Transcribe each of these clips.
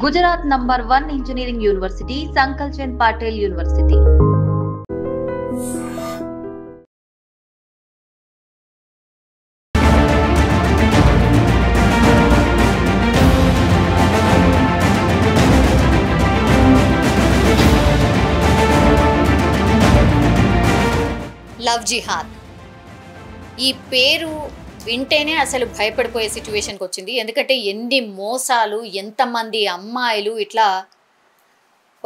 Gujarat #1 Engineering University, Sankalchand Patel University. Love జిహాద్ ఈ పేరు వింటేనే అసలు భయపడిపోయే సిచ్యువేషన్కి వచ్చింది. ఎందుకంటే ఎన్ని మోసాలు, ఎంతమంది అమ్మాయిలు ఇట్లా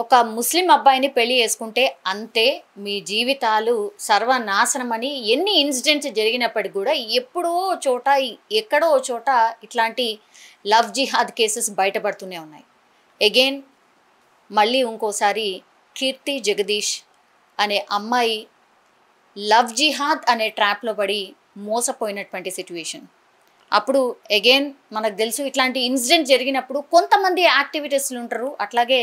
ఒక ముస్లిం అబ్బాయిని పెళ్లి చేసుకుంటే అంతే మీ జీవితాలు సర్వనాశనం అని ఎన్ని ఇన్సిడెంట్స్ జరిగినప్పటికీ కూడా ఎప్పుడో చోట ఎక్కడో చోట ఇట్లాంటి లవ్ జిహాద్ కేసెస్ బయటపడుతూనే ఉన్నాయి. అగైన్ మళ్ళీ ఇంకోసారి కీర్తి జగదీష్ అనే అమ్మాయి లవ్ జిహాద్ అనే ట్రాప్లో పడి మోసపోయినటువంటి సిచ్యువేషన్. అప్పుడు అగైన్ మనకు తెలుసు ఇట్లాంటి ఇన్సిడెంట్ జరిగినప్పుడు కొంతమంది యాక్టివిటీస్లు ఉంటారు. అట్లాగే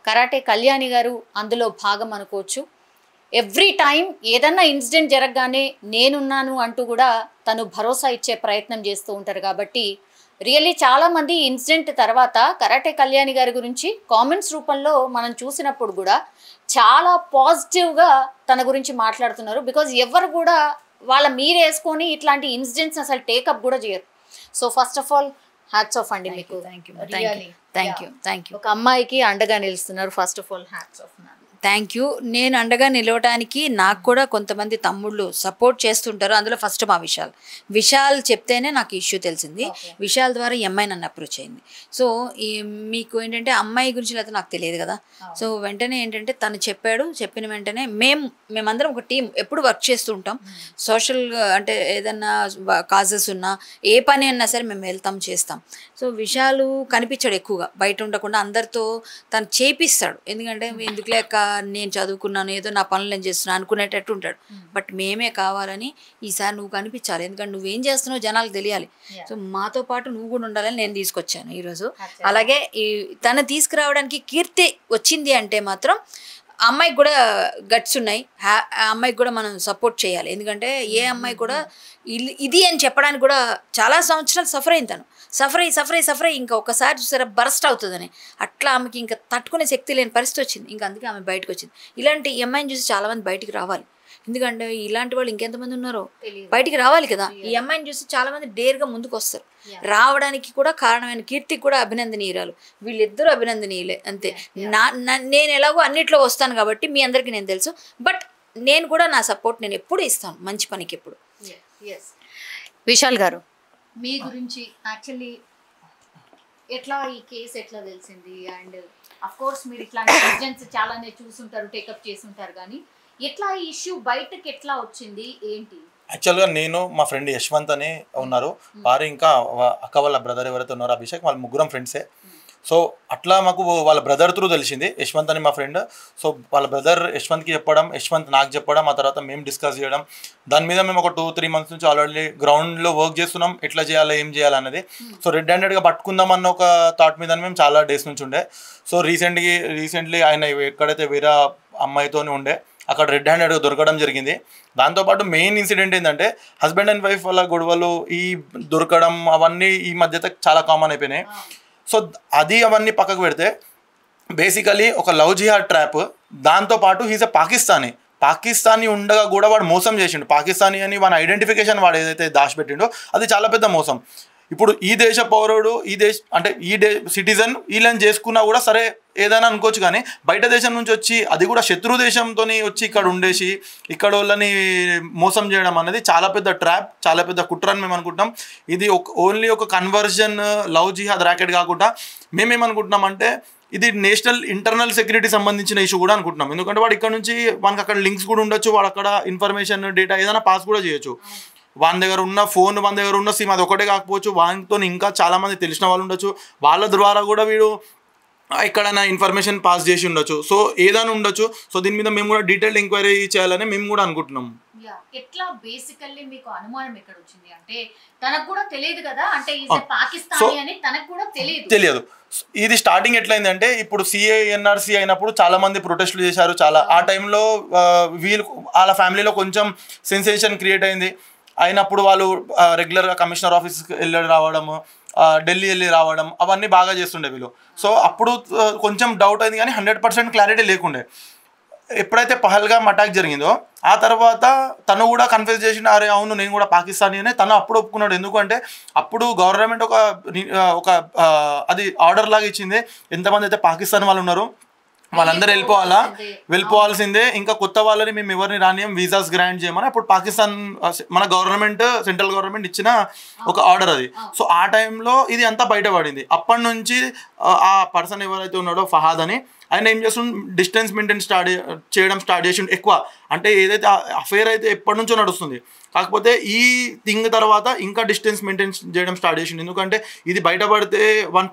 కరాటే కళ్యాణి గారు అందులో భాగం అనుకోవచ్చు. ఎవ్రీ టైం ఏదన్నా ఇన్సిడెంట్ జరగగానే నేనున్నాను అంటూ కూడా తను భరోసా ఇచ్చే ప్రయత్నం చేస్తూ ఉంటారు. కాబట్టి రియల్లీ చాలామంది ఇన్సిడెంట్ తర్వాత కరాటే కళ్యాణి గారి గురించి కామెంట్స్ రూపంలో మనం చూసినప్పుడు కూడా చాలా పాజిటివ్గా తన గురించి మాట్లాడుతున్నారు. బికాజ్ ఎవరు కూడా వాళ్ళ మీరు వేసుకొని ఇట్లాంటి ఇన్సిడెంట్స్ అసలు టేకప్ కూడా చేయరు. So first of all hats off అండి మీకు. Thank you. ఒక అమ్మాయికి అండగా నిలుస్తున్నారు. First of all hats off. Thank you. నేను అండగా నిలవటానికి నాకు కూడా కొంతమంది తమ్ముళ్ళు సపోర్ట్ చేస్తుంటారు. అందులో ఫస్ట్ మా విశాల్ చెప్తేనే నాకు ఇష్యూ తెలిసింది. విశాల్ ద్వారా ఈ అమ్మాయి నన్ను అప్రోచ్ అయింది. సో మీకు ఏంటంటే అమ్మాయి గురించి అయితే నాకు తెలియదు కదా. సో వెంటనే ఏంటంటే తను చెప్పిన వెంటనే మేమందరం ఒక టీం ఎప్పుడు వర్క్ చేస్తూ ఉంటాం. సోషల్ అంటే ఏదన్నా కాజెస్ ఉన్నా ఏ పని అన్నా సరే మేము వెళ్తాం చేస్తాం. సో విశాలు కనిపించాడు ఎక్కువగా, బయట ఉండకుండా అందరితో తను చేపిస్తాడు. ఎందుకంటే ఎందుకు లేక నేను చదువుకున్నాను, ఏదో నా పనులు నేను చేస్తున్నాను అనుకునేటట్టు ఉంటాడు. బట్ మేమే కావాలని ఈసారి నువ్వు కనిపించాలి, ఎందుకంటే నువ్వేం చేస్తున్నావు జనాలకు తెలియాలి. సో మాతో పాటు నువ్వు కూడా ఉండాలని నేను తీసుకొచ్చాను ఈరోజు. అలాగే తను తీసుకురావడానికి కీర్తి వచ్చింది అంటే మాత్రం అమ్మాయికి కూడా గట్స్ ఉన్నాయి. ఆ అమ్మాయికి కూడా మనం సపోర్ట్ చేయాలి. ఎందుకంటే ఏ అమ్మాయి కూడా ఇది అని చెప్పడానికి కూడా చాలా సంవత్సరాలు సఫర్ అయ్యి ఇంకా ఒకసారి చూసారా బరస్ట్ అవుతుందని అట్లా ఆమెకి ఇంకా తట్టుకునే శక్తి లేని పరిస్థితి వచ్చింది. ఇంకా అందుకే ఆమె బయటకు వచ్చింది. ఇలాంటి అమ్మాయిని చూసి చాలామంది బయటికి రావాలి. ఎందుకంటే ఇలాంటి వాళ్ళు ఇంకెంతమంది ఉన్నారో బయటికి రావాలి కదా. ఈ అమ్మాయిని చూసి చాలామంది డేర్గా ముందుకు వస్తారు. రావడానికి కూడా కారణమైన కీర్తికి కూడా అభినందనీయురాలు. వీళ్ళిద్దరూ అభినందనీయులే అంతే. నేను ఎలాగో అన్నిట్లో వస్తాను కాబట్టి మీ అందరికీ నేను తెలుసు. బట్ నేను కూడా నా సపోర్ట్ నేను ఎప్పుడు ఇస్తాను మంచి పనికి ఎప్పుడు. విశాల్ గారు మీ గురించి యాక్చువల్లీ ఎట్లా ఈ కేసు ఎట్లా తెలిసింది? అండ్ అఫ్ కోర్స్ మీరు ఇట్లాంటి ఇన్సిడెంట్స్ చాలానే చూసుంటారు, టేకప్ చేసుంటారు, కానీ ఎట్లా ఈ ఇష్యూ బయటకి ఎట్లా వచ్చింది ఏంటి? యాక్చువల్గా నేను మా ఫ్రెండ్ యశ్వంత్ అని ఉన్నారు, వారు ఇంకా అక్క వాళ్ళ బ్రదర్ ఎవరైతే ఉన్నారో అభిషేక్, వాళ్ళ ముగ్గురం ఫ్రెండ్సే. సో అట్లా మాకు వాళ్ళ బ్రదర్ త్రూ తెలిసింది యశ్వంత్ అని మా ఫ్రెండ్. సో వాళ్ళ బ్రదర్ యశ్వంత్కి చెప్పడం, యశ్వంత్ నాకు చెప్పడం, ఆ తర్వాత మేము డిస్కస్ చేయడం. దాని మీద మేము ఒక 2-3 months నుంచి ఆల్రెడీ గ్రౌండ్లో వర్క్ చేస్తున్నాం, ఎట్లా చేయాలి ఏం చేయాలనేది. సో రెడ్ హ్యాండెడ్గా పట్టుకుందాం అన్న ఒక థాట్ మీద మేము చాలా డేస్ నుంచి ఉండే. సో రీసెంట్లీ ఆయన ఎక్కడైతే వేరే అమ్మాయితో ఉండే అక్కడ రెడ్ హ్యాండెడ్గా దొరకడం జరిగింది. దాంతోపాటు మెయిన్ ఇన్సిడెంట్ ఏంటంటే హస్బెండ్ అండ్ వైఫ్ వాళ్ళ గొడవలు, ఈ దొరకడం అవన్నీ ఈ మధ్య చాలా కామన్ అయిపోయినాయి. సో అవన్నీ పక్కకు పెడితే బేసికలీ ఒక లవ్ జిహాద్ ట్రాప్. దాంతోపాటు హీజ్ ఎ పాకిస్తానీ ఉండగా కూడా వాడు మోసం చేసిండు. పాకిస్తానీ అని వాడి ఐడెంటిఫికేషన్ వాడు ఏదైతే దాచిపెట్టిండో అది చాలా పెద్ద మోసం. ఇప్పుడు ఈ దేశ పౌరుడు, ఈ సిటిజన్ వీళ్ళని చేసుకున్నా కూడా సరే ఏదైనా అనుకోవచ్చు, కానీ బయట దేశం నుంచి వచ్చి అది కూడా శత్రు దేశంతో వచ్చి ఇక్కడ ఉండేసి ఇక్కడ వాళ్ళని మోసం చేయడం అనేది చాలా పెద్ద ట్రాప్, చాలా పెద్ద కుట్ర అని మేము అనుకుంటున్నాం. ఇది ఓన్లీ ఒక కన్వర్జన్ లవ్ జిహాద్ ర్యాకెట్ కాకుండా మేమేమనుకుంటున్నామంటే ఇది నేషనల్ ఇంటర్నల్ సెక్యూరిటీ సంబంధించిన ఇష్యూ కూడా అనుకుంటున్నాం. ఎందుకంటే వాడు ఇక్కడ నుంచి మనకు అక్కడ లింక్స్ కూడా ఉండొచ్చు, వాడు అక్కడ ఇన్ఫర్మేషన్ డేటా ఏదైనా పాస్ కూడా చేయొచ్చు. వాని దగ్గర ఉన్న ఫోన్, వాని దగ్గర ఉన్న సిమ్ అది ఒకటే కాకపోవచ్చు, వానితో ఇంకా చాలామంది తెలిసిన వాళ్ళు ఉండొచ్చు, వాళ్ళ ద్వారా కూడా వీడు ఎక్కడైనా ఇన్ఫర్మేషన్ పాస్ చేసి ఉండొచ్చు. సో ఏదైనా ఉండొచ్చు. సో దీని మీద మేము కూడా డీటెయిల్డ్ ఎంక్వైరీ చేయాలని మేము కూడా అనుకుంటున్నాం. ఎట్లా బేసికల్లీ మీకు అనుమానం ఎక్కడ వచ్చింది అంటే తనకు కూడా తెలియదు కదా, అంటే పాకిస్తానీ అని తనకు కూడా తెలియదు. ఇది స్టార్టింగ్ ఎట్లయిందంటే ఇప్పుడు ఎన్ఆర్సీ అయినప్పుడు చాలా మంది ప్రొటెస్ట్లు చేశారు. చాలా ఆ టైంలో వాళ్ళ ఫ్యామిలీలో కొంచెం సెన్సేషన్ క్రియేట్ అయినప్పుడు వాళ్ళు రెగ్యులర్గా కమిషనర్ ఆఫీస్కి వెళ్ళి రావడము, ఢిల్లీ వెళ్ళి రావడం అవన్నీ బాగా చేస్తుండే వీళ్ళు. సో అప్పుడు కొంచెం డౌట్ అయింది కానీ 100% క్లారిటీ లేకుండే. ఎప్పుడైతే పహల్గామ్ అటాక్ జరిగిందో ఆ తర్వాత తను కూడా కన్ఫ్యూజ్ చేసిన, అరే అవును నేను కూడా పాకిస్తానీ అనే తను అప్పుడు ఒప్పుకున్నాడు. ఎందుకంటే అప్పుడు గవర్నమెంట్ ఒక అది ఆర్డర్ లాగా ఇచ్చింది, ఎంతమంది అయితే పాకిస్తాన్ వాళ్ళు ఉన్నారో వాళ్ళందరూ వెళ్ళిపోవాల్సిందే, ఇంకా కొత్త వాళ్ళని మేము ఎవరిని రానియం, వీసాస్ గ్రాంట్ చేయమని అప్పుడు పాకిస్తాన్ మన గవర్నమెంట్ సెంట్రల్ గవర్నమెంట్ ఇచ్చిన ఒక ఆర్డర్ అది. సో ఆ టైంలో ఇది అంతా బయటపడింది. అప్పటి నుంచి ఆ పర్సన్ ఎవరైతే ఉన్నాడో ఫహాద్ అని, ఆయన ఏం చేస్తుండే డిస్టెన్స్ మెయింటైన్ చేయడం స్టార్ట్ చేసిండు ఎక్కువ. అంటే ఏదైతే అఫేర్ అయితే ఎప్పటి నుంచో నడుస్తుంది, కాకపోతే ఈ థింగ్ తర్వాత ఇంకా డిస్టెన్స్ మెయింటైన్ చేయడం స్టార్ట్ చేసిండు. ఎందుకంటే ఇది బయటపడితే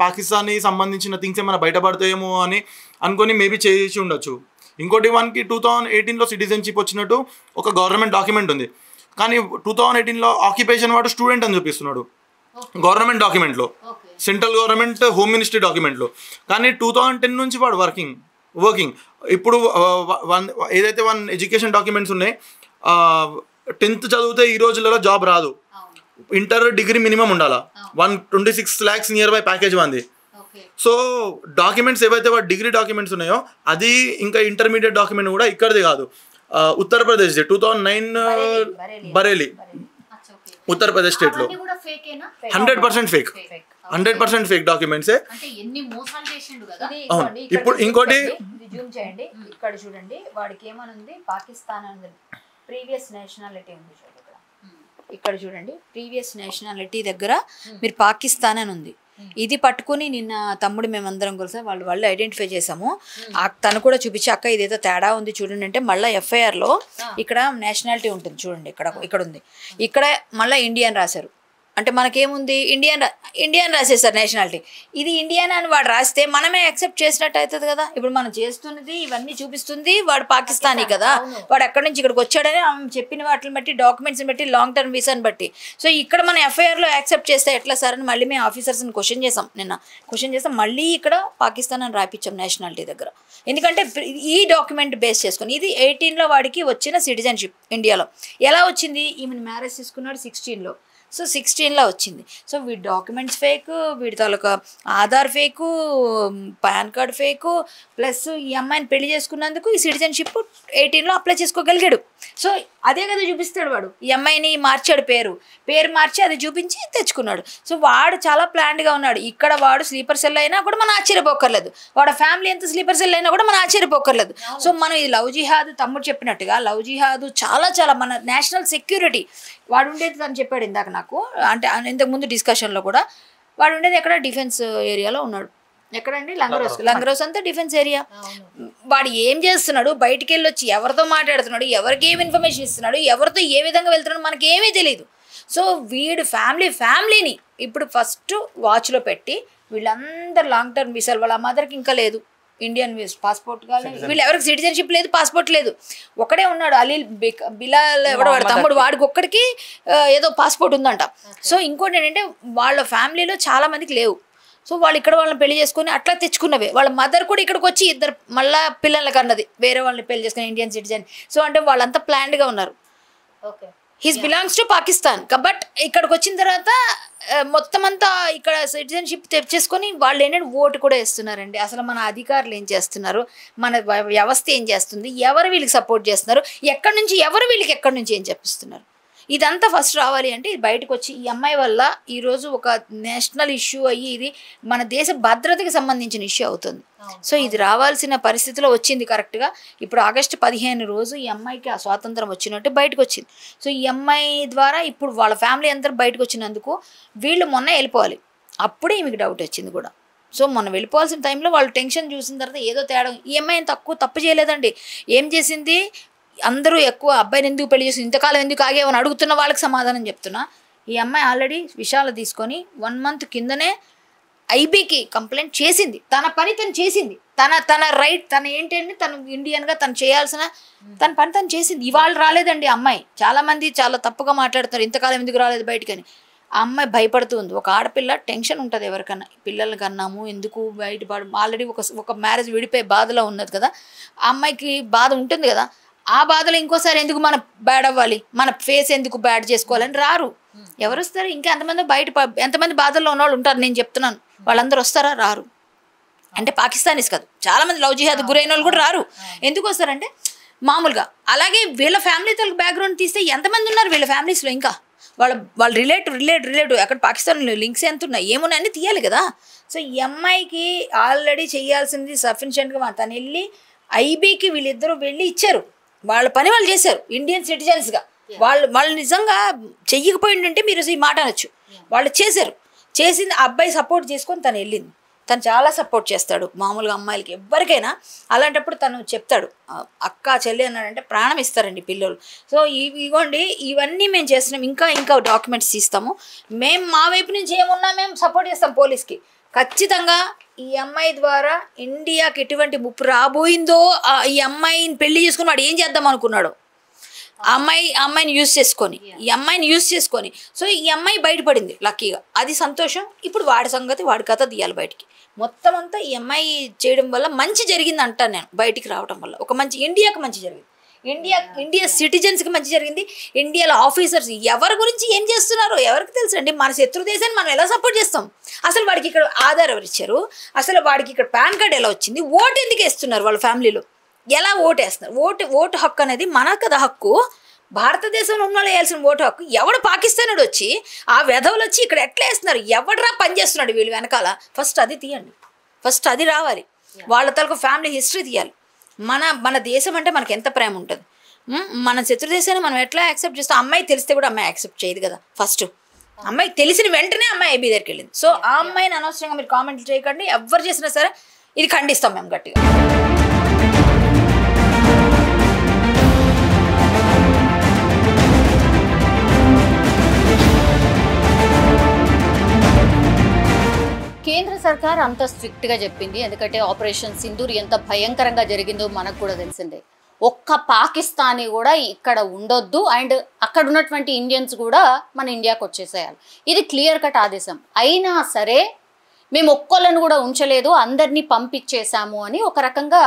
పాకిస్తాన్కి సంబంధించిన థింగ్స్ ఏమైనా బయటపడతాయేమో అని అనుకొని మేబీ చేసి ఉండొచ్చు. ఇంకోటి వానికి 2018లో సిటిజన్షిప్ వచ్చినట్టు ఒక గవర్నమెంట్ డాక్యుమెంట్ ఉంది, కానీ 2018లో ఆక్యుపేషన్ వాడు స్టూడెంట్ అని చూపిస్తున్నాడు గవర్నమెంట్ డాక్యుమెంట్లో, సెంట్రల్ గవర్నమెంట్ హోమ్ మినిస్ట్రీ డాక్యుమెంట్లో. కానీ 2010 నుంచి వాడు వర్కింగ్. ఇప్పుడు ఏదైతే ఎడ్యుకేషన్ డాక్యుమెంట్స్ ఉన్నాయి, 10th చదివితే ఈ రోజులలో జాబ్ రాదు, ఇంటర్ డిగ్రీ మినిమం ఉండాలా, 126 lakhs నియర్ బై ప్యాకేజ్ వంది. సో డాక్యుమెంట్స్ ఏవైతే వాడు డిగ్రీ డాక్యుమెంట్స్ ఉన్నాయో అది ఇంకా ఇంటర్మీడియట్ డాక్యుమెంట్ కూడా ఇక్కడిది కాదు, ఉత్తరప్రదేశ్ 2009 బరేలీ ఉత్తరప్రదేశ్ స్టేట్లో 100% ఫేక్, 100% ఫేక్ డాక్యుమెంట్సే. ఇప్పుడు ఇంకోటి జూమ్ చేయండి, ఇక్కడ చూడండి వాడికి ఏమనుంది, పాకిస్తాన్ అని ప్రీవియస్ నేషనాలిటీ ఉంది చూడండి, ఇక్కడ చూడండి ప్రీవియస్ నేషనాలిటీ దగ్గర మీరు పాకిస్తాన్ అని ఉంది. ఇది పట్టుకుని నిన్న తమ్ముడు మేమందరం కలిసి వాళ్ళు ఐడెంటిఫై చేసాము. తను కూడా చూపించి అక్క ఇదేదో తేడా ఉంది చూడండి అంటే, మళ్ళీ ఎఫ్ఐఆర్లో ఇక్కడ నేషనాలిటీ ఉంటుంది చూడండి, ఇక్కడ ఉంది, ఇక్కడ మళ్ళీ ఇండియన్ రాశారు. అంటే మనకేముంది ఇండియన్ రాసేసారు నేషనాలిటీ, ఇది ఇండియన్ అని వాడు రాస్తే మనమే యాక్సెప్ట్ చేసినట్టు అవుతుంది కదా. ఇప్పుడు మనం చేస్తున్నది ఇవన్నీ చూపిస్తుంది వాడు పాకిస్తానీ కదా, వాడు ఎక్కడి నుంచి ఇక్కడికి వచ్చాడని చెప్పిన వాటిని బట్టి, డాక్యుమెంట్స్ని బట్టి, లాంగ్ టర్మ్ వీసాని బట్టి. సో ఇక్కడ మనం ఎఫ్ఐఆర్లో యాక్సెప్ట్ చేస్తే ఎట్లా సార్ అని మళ్ళీ మేము ఆఫీసర్స్ని క్వశ్చన్ చేస్తాం, మళ్ళీ ఇక్కడ పాకిస్తాన్ అని రాయించాం నేషనాలిటీ దగ్గర. ఎందుకంటే ఈ డాక్యుమెంట్ బేస్ చేసుకుని ఇది 18లో వాడికి వచ్చిన సిటిజన్షిప్ ఇండియాలో. ఎలా వచ్చింది, ఈమెను మ్యారేజ్ చేసుకున్నాడు 16లో, సో 16లో వచ్చింది. సో వీడి డాక్యుమెంట్స్ ఫేక్, వీడి తాలూకా Aadhaar fake, PAN card fake, plus ఈ అమ్మాయిని పెళ్లి చేసుకున్నందుకు ఈ సిటిజన్షిప్ 18లో అప్లై చేసుకోగలిగాడు. సో అదే కదా చూపిస్తాడు వాడు, ఈ అమ్మాయిని మార్చాడు, పేరు మార్చి అది చూపించి తెచ్చుకున్నాడు. సో వాడు చాలా ప్లాన్డ్గా ఉన్నాడు. ఇక్కడ వాడు స్లీపర్ సెల్ అయినా కూడా మనం ఆశ్చర్యపోకర్లేదు, వాడు ఫ్యామిలీ ఎంత స్లీపర్ సెల్ అయినా కూడా మనం ఆశ్చర్యపోకర్లేదు. సో మనం ఇది లవ్ జిహాద్, తమ్ముడు చెప్పినట్టుగా లవ్ జిహాద్ చాలా మన నేషనల్ సెక్యూరిటీ. వాడు ఉండేది తను చెప్పాడు ఇందాక నాకు, అంటే ఇంతకుముందు డిస్కషన్లో కూడా, వాడు ఉండేది ఎక్కడ డిఫెన్స్ ఏరియాలో ఉన్నాడు. ఎక్కడండి, లంగరోస్ అంతా డిఫెన్స్ ఏరియా. వాడు ఏం చేస్తున్నాడు, బయటికి వెళ్ళి వచ్చి ఎవరితో మాట్లాడుతున్నాడు, ఎవరికి ఏమి ఇన్ఫర్మేషన్ ఇస్తున్నాడు, ఎవరితో ఏ విధంగా వెళ్తున్నాడు మనకి ఏమీ తెలియదు. సో వీడు ఫ్యామిలీని ఇప్పుడు ఫస్ట్ వాచ్లో పెట్టి వీళ్ళందరూ లాంగ్ టర్మ్ వీసాలు, వాళ్ళ మదర్కి ఇంకా లేదు ఇండియన్ పాస్పోర్ట్, కానీ వీళ్ళు ఎవరికి సిటిజన్షిప్ లేదు, పాస్పోర్ట్ లేదు, ఒకడే ఉన్నాడు అలీల్ బిలాల్ ఎవడో వాడు తమ్ముడు, వాడికి ఒక్కడికి ఏదో పాస్పోర్ట్ ఉందంట. సో ఇంకోటి ఏంటంటే వాళ్ళ ఫ్యామిలీలో చాలా మందికి లేవు. సో వాళ్ళు ఇక్కడ వాళ్ళని పెళ్లి చేసుకుని అట్లా తెచ్చుకున్నవే. వాళ్ళ మదర్ కూడా ఇక్కడికి వచ్చి ఇద్దరు మళ్ళీ పిల్లలకి అన్నది, వేరే వాళ్ళని పెళ్లి చేసుకుని ఇండియన్ సిటిజన్. సో అంటే వాళ్ళంతా ప్లాన్డ్గా ఉన్నారు. Okay, his belongs to Pakistan. But ఇక్కడికి వచ్చిన తర్వాత మొత్తం అంతా ఇక్కడ సిటిజన్షిప్ తెచ్చేసుకొని వాళ్ళు ఏంటంటే ఓటు కూడా వేస్తున్నారండి. అసలు మన అధికారులు ఏం చేస్తున్నారు, మన వ్యవస్థ ఏం చేస్తుంది, ఎవరు వీళ్ళకి సపోర్ట్ చేస్తున్నారు, ఎక్కడి నుంచి ఎవరు వీళ్ళకి ఎక్కడి నుంచి ఏం చెప్పిస్తున్నారు, ఇదంతా ఫస్ట్ రావాలి అంటే బయటకు వచ్చి ఈ అమ్మాయి వల్ల ఈరోజు ఒక నేషనల్ ఇష్యూ అయ్యి ఇది మన దేశ భద్రతకి సంబంధించిన ఇష్యూ అవుతుంది. సో ఇది రావాల్సిన పరిస్థితిలో వచ్చింది కరెక్ట్గా. ఇప్పుడు ఆగస్టు 15 రోజు ఈ అమ్మాయికి ఆ స్వాతంత్రం వచ్చినట్టు బయటకు వచ్చింది. సో ఈ అమ్మాయి ద్వారా ఇప్పుడు వాళ్ళ ఫ్యామిలీ అందరూ బయటకు వచ్చినందుకు వీళ్ళు మొన్న వెళ్ళిపోవాలి, అప్పుడే ఈమెకి డౌట్ వచ్చింది కూడా. సో మొన్న వెళ్ళిపోవాల్సిన టైంలో వాళ్ళు టెన్షన్ చూసిన తర్వాత ఏదో తేడా. ఈ అమ్మాయి తప్పు చేయలేదండి. ఏం చేసింది, అందరూ ఎక్కువ అబ్బాయిని ఎందుకు పెళ్లి చేసి ఇంతకాలం ఎందుకు ఆగేవని అడుగుతున్న వాళ్ళకి సమాధానం చెప్తున్నా. ఈ అమ్మాయి ఆల్రెడీ విషయాలు తీసుకొని 1 month కిందనే ఐబీకి కంప్లైంట్ చేసింది. తన పని తను చేసింది, తన రైట్ తను ఏంటంటే తను ఇండియన్గా తను చేయాల్సిన తన పని తను చేసింది. ఇవాళ రాలేదండి అమ్మాయి. చాలామంది చాలా తప్పుగా మాట్లాడుతున్నారు, ఇంతకాలం ఎందుకు రాలేదు బయటకని. ఆ అమ్మాయి భయపడుతూ ఉంది. ఒక ఆడపిల్ల టెన్షన్ ఉంటుంది ఎవరికన్నా, పిల్లల్ని కన్నాము ఎందుకు బయటపడు, ఆల్రెడీ ఒక మ్యారేజ్ విడిపోయే బాధలో ఉన్నది కదా, ఆ అమ్మాయికి బాధ ఉంటుంది కదా. ఆ బాధలో ఇంకోసారి ఎందుకు మనం బ్యాడ్ అవ్వాలి, మన ఫేస్ ఎందుకు బ్యాడ్ చేసుకోవాలని రారు. ఎవరు వస్తారు? ఇంకా ఎంతమంది ఎంతమంది బాధల్లో ఉన్నవాళ్ళు ఉంటారు, నేను చెప్తున్నాను. వాళ్ళందరూ వస్తారా? రారు. అంటే పాకిస్తానీస్ కాదు, చాలా మంది లవ్ జిహాద్ గురైన వాళ్ళు కూడా రారు. ఎందుకు వస్తారంటే మామూలుగా. అలాగే వీళ్ళ ఫ్యామిలీ తలకు బ్యాక్గ్రౌండ్ తీస్తే ఎంతమంది ఉన్నారు వీళ్ళ ఫ్యామిలీస్లో, ఇంకా వాళ్ళ రిలేటివ్ అక్కడ పాకిస్తాన్ లింక్స్ ఎంత ఉన్నాయి, ఏమున్నాయని తీయాలి కదా. సో ఈ అమ్మాయికి ఆల్రెడీ చేయాల్సింది సఫిషియెంట్గా తను వెళ్ళి ఐబీకి వీళ్ళిద్దరూ వెళ్ళి ఇచ్చారు, వాళ్ళ పని వాళ్ళు చేశారు ఇండియన్ సిటిజన్స్గా. వాళ్ళు నిజంగా చెయ్యకపోయిందంటే మీరు ఈ మాట అనొచ్చు. వాళ్ళు చేశారు, చేసింది అబ్బాయి సపోర్ట్ చేసుకొని తను వెళ్ళింది. తను చాలా సపోర్ట్ చేస్తాడు మామూలుగా అమ్మాయిలకి ఎవరికైనా. అలాంటప్పుడు తను చెప్తాడు, అక్క చెల్లి అన్నాడంటే ప్రాణం ఇస్తారండి పిల్లలు. సో ఇగోండి ఇవన్నీ మేము చేస్తున్నాం, ఇంకా డాక్యుమెంట్స్ ఇస్తాము, మేము మా వైపు నుంచి ఏమున్నా మేము సపోర్ట్ చేస్తాం పోలీస్కి. ఖచ్చితంగా ఈ అమ్మాయి ద్వారా ఇండియాకి ఎటువంటి ముప్పు రాబోయిందో, ఈ అమ్మాయిని పెళ్లి చేసుకుని వాడు ఏం చేద్దాం అనుకున్నాడు, అమ్మాయిని యూజ్ చేసుకొని సో ఈ అమ్మాయి బయటపడింది లక్కీగా, అది సంతోషం. ఇప్పుడు వాడి సంగతి వాడి కథ తీయాలి బయటికి. మొత్తం అంతా ఈ అమ్మాయి చేయడం వల్ల మంచి జరిగింది అంటాను నేను, బయటికి రావడం వల్ల ఒక మంచి ఇండియాకి మంచి జరిగింది, ఇండియా సిటిజన్స్కి మంచి జరిగింది. ఇండియాలో ఆఫీసర్స్ ఎవరి గురించి ఏం చేస్తున్నారో ఎవరికి తెలుసు అండి. మన శత్రు దేశాన్ని మనం ఎలా సపోర్ట్ చేస్తాం? అసలు వాడికి ఇక్కడ ఆధార్ ఎవరు ఇచ్చారు, అసలు వాడికి ఇక్కడ పాన్ కార్డ్ ఎలా వచ్చింది, ఓటు ఎందుకు వేస్తున్నారు వాళ్ళ ఫ్యామిలీలో, ఎలా ఓటు వేస్తున్నారు? ఓటు హక్కు అనేది మన కదా హక్కు, భారతదేశంలో ఉన్న వాళ్ళు వేయాల్సిన ఓటు హక్కు. ఎవడు పాకిస్తానుడు వచ్చి ఆ వెధవులు వచ్చి ఇక్కడ ఎట్లా వేస్తున్నారు, ఎవడరా పని చేస్తున్నాడు వీళ్ళు వెనకాల? ఫస్ట్ అది తీయండి, ఫస్ట్ అది రావాలి. వాళ్ళ తలకు ఫ్యామిలీ హిస్టరీ తీయాలి. మన దేశం అంటే మనకి ఎంత ప్రేమ ఉంటుంది. మన శత్రు దేశాన్ని మనం ఎట్లా యాక్సెప్ట్ చేస్తాం? అమ్మాయి తెలిస్తే కూడా అమ్మాయి యాక్సెప్ట్ చేయదు కదా. ఫస్ట్ అమ్మాయి తెలిసిన వెంటనే అమ్మాయి ఏబీ దగ్గరికి వెళ్ళింది. సో ఆ అమ్మాయిని అనవసరంగా మీరు కామెంట్లు చేయకండి, ఎవరు చేసినా సరే ఇది ఖండిస్తాం మేము గట్టిగా. కేంద్ర సర్కార్ అంత స్ట్రిక్ట్గా చెప్పింది, ఎందుకంటే ఆపరేషన్ సింధూర్ ఎంత భయంకరంగా జరిగిందో మనకు కూడా తెలిసిందే. ఒక్క పాకిస్తానీ కూడా ఇక్కడ ఉండొద్దు, అండ్ అక్కడ ఉన్నటువంటి ఇండియన్స్ కూడా మన ఇండియాకి వచ్చేసేయాలి. ఇది క్లియర్ కట్ ఆదేశం. అయినా సరే మేము ఒక్కళ్ళను కూడా ఉంచలేదు, అందరినీ పంపించేసాము అని ఒక రకంగా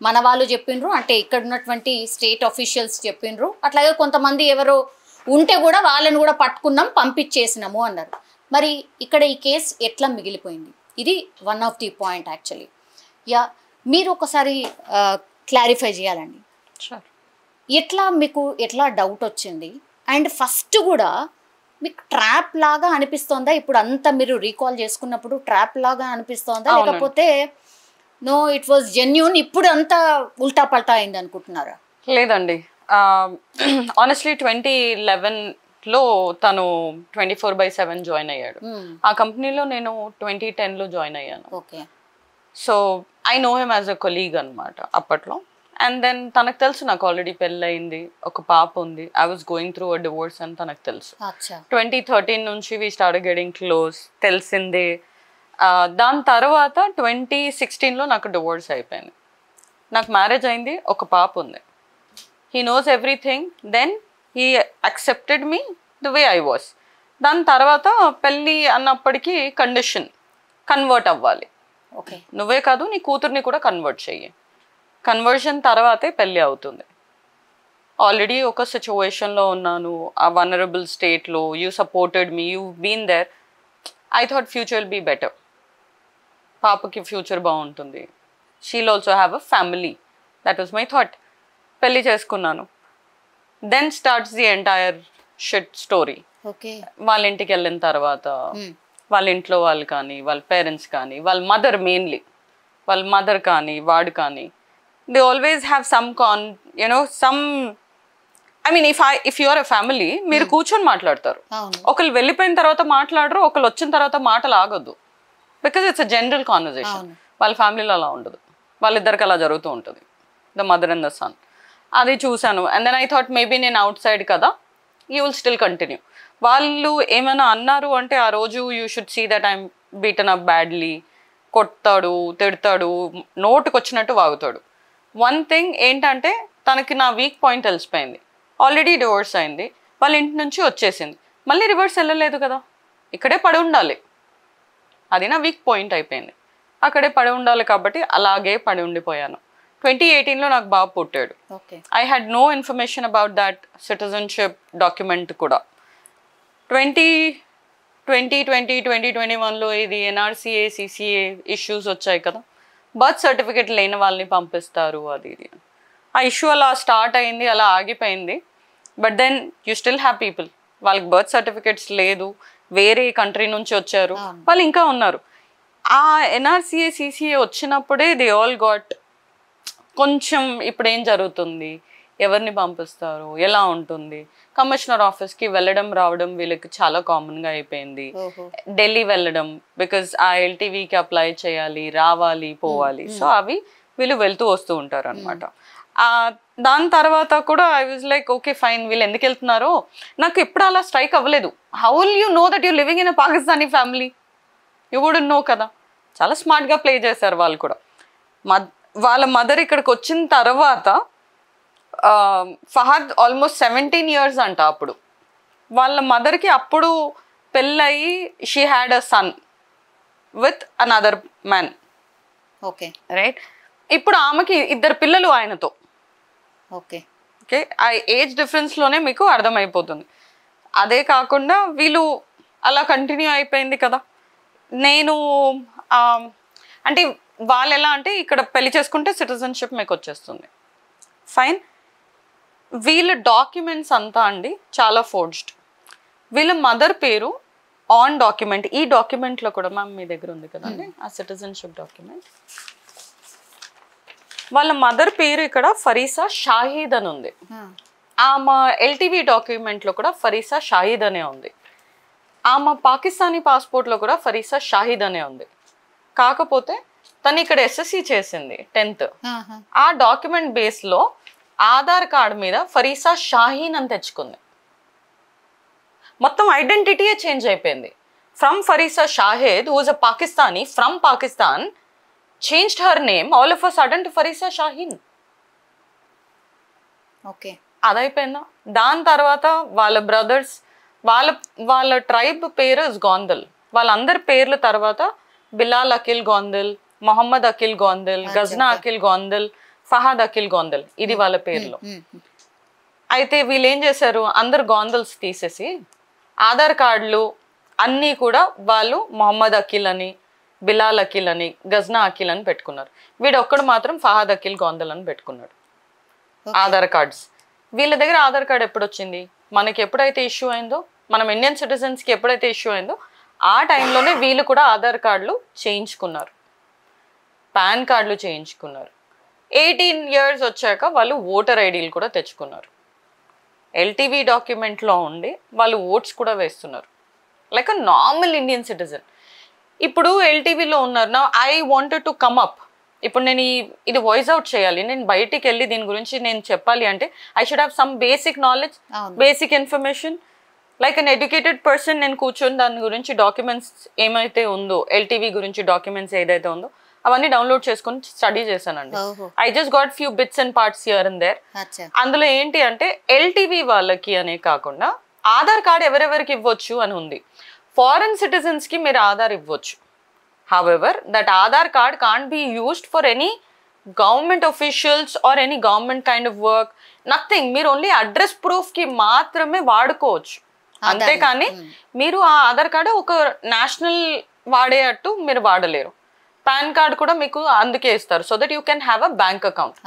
మన వాళ్ళు చెప్పిండ్రు. అంటే ఇక్కడ ఉన్నటువంటి స్టేట్ ఆఫీషియల్స్ చెప్పిండ్రు. అట్లాగే కొంతమంది ఎవరో ఉంటే కూడా వాళ్ళని కూడా పట్టుకున్నాం, పంపించేసినాము అన్నారు. మరి ఇక్కడ ఈ కేసు ఎట్లా మిగిలిపోయింది? ఇది one of the point actually. మీరు ఒకసారి క్లారిఫై చేయాలండి. మీకు ఎట్లా డౌట్ వచ్చింది? అండ్ ఫస్ట్ కూడా మీకు ట్రాప్ లాగా అనిపిస్తోందా? ఇప్పుడు అంతా మీరు రీకాల్ చేసుకున్నప్పుడు ట్రాప్ లాగా అనిపిస్తోందా, లేకపోతే నో ఇట్ వాజ్ జెన్యూన్, ఇప్పుడు అంతా ఉల్టా పల్టా అయింది అనుకుంటున్నారా? లేదండి, ఆనెస్ట్లీ 2011లో తను 24/7 జాయిన్ అయ్యాడు. ఆ కంపెనీలో నేను 2010లో జాయిన్ అయ్యాను. Okay. So I know him as a colleague అనమాట అప్పట్లో. అండ్ దెన్ తనకు తెలుసు నాకు ఆల్రెడీ పెళ్ళయింది, ఒక పాప ఉంది, I was going through a divorce అని తనకు తెలుసు. 2013 నుంచి వీ స్టార్ట్ గెటింగ్ క్లోజ్, తెలిసిందే. దాని తర్వాత 2016లో నాకు డివోర్స్ అయిపోయింది. నాకు మ్యారేజ్ అయింది, ఒక పాప ఉంది. He knows everything. Then he accepted me the way I was. దాని తర్వాత పెళ్ళి అన్నప్పటికీ కండిషన్, కన్వర్ట్ అవ్వాలి. ఓకే, నువ్వే కాదు నీ కూతుర్ని కూడా కన్వర్ట్ చెయ్యి. కన్వర్షన్ తర్వాతే పెళ్ళి అవుతుంది. ఆల్రెడీ ఒక సిచ్యువేషన్లో ఉన్నాను, ఆ వనరబుల్ స్టేట్లో. You supported me, you been there. I thought future will be better, పాపకి ఫ్యూచర్ బాగుంటుంది, she'll also have a family. That was my thought. పెళ్ళి చేసుకున్నాను. Then starts the entire shit story. Okay. వాళ్ళ ఇంటికి వెళ్ళిన తర్వాత వాళ్ళ ఇంట్లో వాళ్ళు కానీ, వాళ్ళ పేరెంట్స్ కానీ, వాళ్ళ మదర్ మెయిన్లీ, వాళ్ళ మదర్ కానీ వాడు కానీ, they always have some some I mean if you are a family, మీరు కూర్చొని మాట్లాడతారు. ఒకళ్ళు వెళ్ళిపోయిన తర్వాత మాట్లాడరు, ఒకళ్ళు వచ్చిన తర్వాత మాటలు ఆగొద్దు. Because it's a general conversation. వాళ్ళ ఫ్యామిలీలో అలా ఉండదు, వాళ్ళిద్దరికి అలా జరుగుతూ ఉంటుంది, the mother and the son. అది చూశాను. And then I thought maybe నేను అవుట్ సైడ్ కదా, యూ విల్ స్టిల్ కంటిన్యూ. వాళ్ళు ఏమైనా అన్నారు అంటే ఆ రోజు you should see that I'm beaten up badly. కొడతాడు, తిడతాడు, నోటుకు వచ్చినట్టు వాగుతాడు. వన్ థింగ్ ఏంటంటే తనకి నా వీక్ పాయింట్ తెలిసిపోయింది. ఆల్రెడీ డివోర్స్ అయింది, వాళ్ళ ఇంటి నుంచి వచ్చేసింది, మళ్ళీ రివర్స్ వెళ్ళలేదు కదా, ఇక్కడే పడి ఉండాలి. అది నా వీక్ పాయింట్ అయిపోయింది. అక్కడే పడి ఉండాలి కాబట్టి అలాగే పడి ఉండిపోయాను. 2018లో నాకు బాబు పుట్టాడు. I had no information about that citizenship document కూడా. 2021లో ఇది NRCA CCA ఇష్యూస్ వచ్చాయి కదా, బర్త్ సర్టిఫికేట్ లేని వాళ్ళని పంపిస్తారు అది ఇది. ఆ ఇష్యూ అలా స్టార్ట్ అయింది, అలా ఆగిపోయింది. But then you still have people, వాళ్ళకి బర్త్ సర్టిఫికేట్స్ లేదు, వేరే కంట్రీ నుంచి వచ్చారు, వాళ్ళు ఇంకా ఉన్నారు. ఆ NRCA CCA వచ్చినప్పుడే దే ఆల్ గాట్ కొంచెం ఇప్పుడు ఏం జరుగుతుంది, ఎవరిని పంపిస్తారు, ఎలా ఉంటుంది, కమిషనర్ ఆఫీస్కి వెళ్ళడం రావడం వీళ్ళకి చాలా కామన్గా అయిపోయింది. ఢిల్లీ వెళ్ళడం, బికాజ్ ఆ LTVకి అప్లై చేయాలి, రావాలి, పోవాలి. సో అవి వీళ్ళు వెళ్తూ వస్తూ ఉంటారు అనమాట. దాని తర్వాత కూడా I was like okay fine, వీళ్ళు ఎందుకు వెళ్తున్నారో నాకు ఎప్పుడు అలా స్ట్రైక్ అవ్వలేదు. How will you know that you living in a Pakistani family? You wouldn't know కదా. చాలా స్మార్ట్గా ప్లే చేశారు వాళ్ళు కూడా. వాళ్ళ మదర్ ఇక్కడికి వచ్చిన తర్వాత ఫహద్ ఆల్మోస్ట్ 17 years అంట. అప్పుడు వాళ్ళ మదర్కి అప్పుడు పెళ్ళయి she had a son with another man. Okay right. ఇప్పుడు ఆమెకి 2 పిల్లలు ఆయనతో. ఓకే ఓకే, ఆ ఏజ్ డిఫరెన్స్లోనే మీకు అర్థమైపోతుంది. అదే కాకుండా వీళ్ళు అలా కంటిన్యూ అయిపోయింది కదా. నేను అంటే వాళ్ళు ఎలా అంటే ఇక్కడ పెళ్లి చేసుకుంటే సిటిజన్షిప్ మీకు వచ్చేస్తుంది, ఫైన్. వీళ్ళ డాక్యుమెంట్స్ అంతా అండి చాలా ఫోర్జ్డ్. వీళ్ళ మదర్ పేరు ఆన్ డాక్యుమెంట్, ఈ డాక్యుమెంట్లో కూడా మ్యామ్ మీ దగ్గర ఉంది కదండి ఆ సిటిజన్షిప్ డాక్యుమెంట్, వాళ్ళ మదర్ పేరు ఇక్కడ ఫరీసా షాహీద్ అని ఉంది. ఆమె LTV డాక్యుమెంట్లో కూడా ఫరీసా షాహీద్ అనే ఉంది. ఆమె పాకిస్తానీ పాస్పోర్ట్లో కూడా ఫరీసా షాహీద్ అనే ఉంది. కాకపోతే తను ఇక్కడ SSC చేసింది 10th. ఆ డాక్యుమెంట్ బేస్లో ఆధార్ కార్డ్ మీద ఫరీసా షాహీన్ అని తెచ్చుకుంది. మొత్తం ఐడెంటిటీయే చేంజ్ అయిపోయింది. From Farisa Shahid who is a Pakistani from Pakistan changed her name all of a sudden to Farisa Shaheen. Okay, అదైపోయిందా. దాని తర్వాత వాళ్ళ బ్రదర్స్, వాళ్ళ ట్రైబ్ పేరు గోందల్. వాళ్ళందరి పేర్ల తర్వాత బిలాల్ అఖిల్ గోందల్, మొహమ్మద్ అఖిల్ గోందల్, గజ్నా అఖిల్ గోందల్, ఫహద్ అఖిల్ గోందల్, ఇది వాళ్ళ పేర్లు. అయితే వీళ్ళు ఏం చేశారు, అందరు గోందల్స్ తీసేసి ఆధార్ కార్డులు అన్నీ కూడా వాళ్ళు మొహమ్మద్ అఖిల్ అని, బిలాల్ అఖిల్ అని, గజ్నా అఖిల్ అని పెట్టుకున్నారు. వీడు ఒక్కడు మాత్రం ఫహద్ అఖిల్ గోందల్ అని పెట్టుకున్నాడు ఆధార్ కార్డ్స్. వీళ్ళ దగ్గర ఆధార్ కార్డ్ ఎప్పుడు వచ్చింది, మనకి ఎప్పుడైతే ఇష్యూ అయిందో, మనం ఇండియన్ సిటిజన్స్కి ఎప్పుడైతే ఇష్యూ అయిందో ఆ టైంలోనే వీళ్ళు కూడా ఆధార్ కార్డులు చేయించుకున్నారు, పాన్ కార్డులు చేయించుకున్నారు. 18 years వచ్చాక వాళ్ళు ఓటర్ ఐడీలు కూడా తెచ్చుకున్నారు. LTV డాక్యుమెంట్లో ఉండి వాళ్ళు ఓట్స్ కూడా వేస్తున్నారు like a normal Indian citizen. ఇప్పుడు LTVలో ఉన్నారు. నా I wanted to come up, ఇప్పుడు నేను ఇది వాయిస్ అవుట్ చేయాలి, నేను బయటికి వెళ్ళి దీని గురించి నేను చెప్పాలి అంటే I should have some basic knowledge, basic information. Like an educated person నేను కూర్చొని దాని గురించి డాక్యుమెంట్స్ ఏమైతే ఉందో, LTV గురించి డాక్యుమెంట్స్ ఏదైతే ఉందో అవన్నీ డౌన్లోడ్ చేసుకొని స్టడీ చేశానండి. I just got few bits and parts here and there. అందులో ఏంటి అంటే LTV వాళ్ళకి అనే కాకుండా ఆధార్ కార్డ్ ఎవరెవరికి ఇవ్వచ్చు అని ఉంది. ఫారెన్ సిటిజన్స్కి మీరు ఆధార్ ఇవ్వచ్చు. However that Aadhaar card can't be used for any government officials or any government kind of work, nothing. మీరు ఓన్లీ అడ్రస్ ప్రూఫ్కి మాత్రమే వాడుకోవచ్చు. అంతేకాని మీరు ఆ ఆధార్ కార్డు ఒక నేషనల్ వాడేటట్టు మీరు వాడలేరు. పాన్ కార్డ్ కూడా మీకు అందుకే ఇస్తారు, so that you can have a bank account.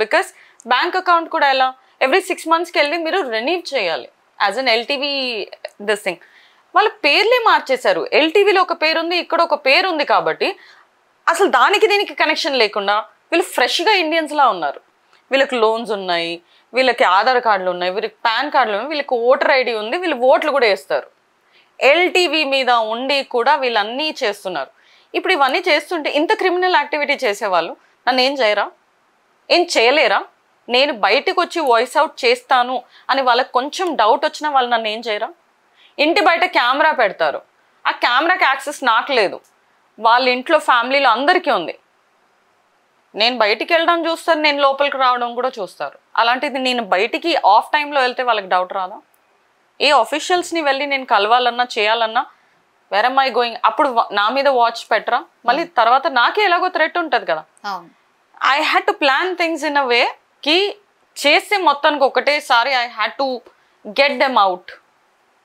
Because bank account కూడా ఎలా ఎవ్రీ 6 monthsకి వెళ్ళి మీరు రెన్యూ చేయాలి as an LTV this thing. వాళ్ళ పేర్లే మార్చేశారు. LTVలో ఒక పేరు ఉంది, ఇక్కడ ఒక పేరు ఉంది. కాబట్టి అసలు దానికి దీనికి కనెక్షన్ లేకుండా వీళ్ళు ఫ్రెష్గా ఇండియన్స్లా ఉన్నారు. వీళ్ళకి లోన్స్ ఉన్నాయి, వీళ్ళకి ఆధార్ కార్డులు ఉన్నాయి, వీళ్ళకి పాన్ కార్డులు ఉన్నాయి, వీళ్ళకి ఓటర్ ఐడి ఉంది, వీళ్ళు ఓట్లు కూడా వేస్తారు. LTV మీద ఉండి కూడా వీళ్ళన్నీ చేస్తున్నారు. ఇప్పుడు ఇవన్నీ చేస్తుంటే ఇంత క్రిమినల్ యాక్టివిటీ చేసేవాళ్ళు నన్ను ఏం చేయరా, ఏం చేయలేరా? నేను బయటకు వచ్చి వాయిస్ అవుట్ చేస్తాను అని వాళ్ళకి కొంచెం డౌట్ వచ్చినా వాళ్ళు నన్ను ఏం చేయరా? ఇంటి బయట కెమెరా పెడతారు, ఆ కెమెరాకి యాక్సెస్ నాకు లేదు, వాళ్ళ ఇంట్లో ఫ్యామిలీలో అందరికీ ఉంది. నేను బయటికి వెళ్ళడం చూస్తారు, నేను లోపలికి రావడం కూడా చూస్తారు. అలాంటిది నేను బయటికి ఆఫ్ టైంలో వెళ్తే వాళ్ళకి డౌట్ రాదా? ఏ ఆఫీషియల్స్ని వెళ్ళి నేను కలవాలన్నా చేయాలన్నా వేర్ am I గోయింగ్, అప్పుడు నా మీద వాచ్ పెట్టరా? మళ్ళీ తర్వాత నాకే ఎలాగో థ్రెట్ ఉంటుంది కదా. I had to plan things in a way కి చేస్తే మొత్తానికి ఒకటేసారి I had to get them out.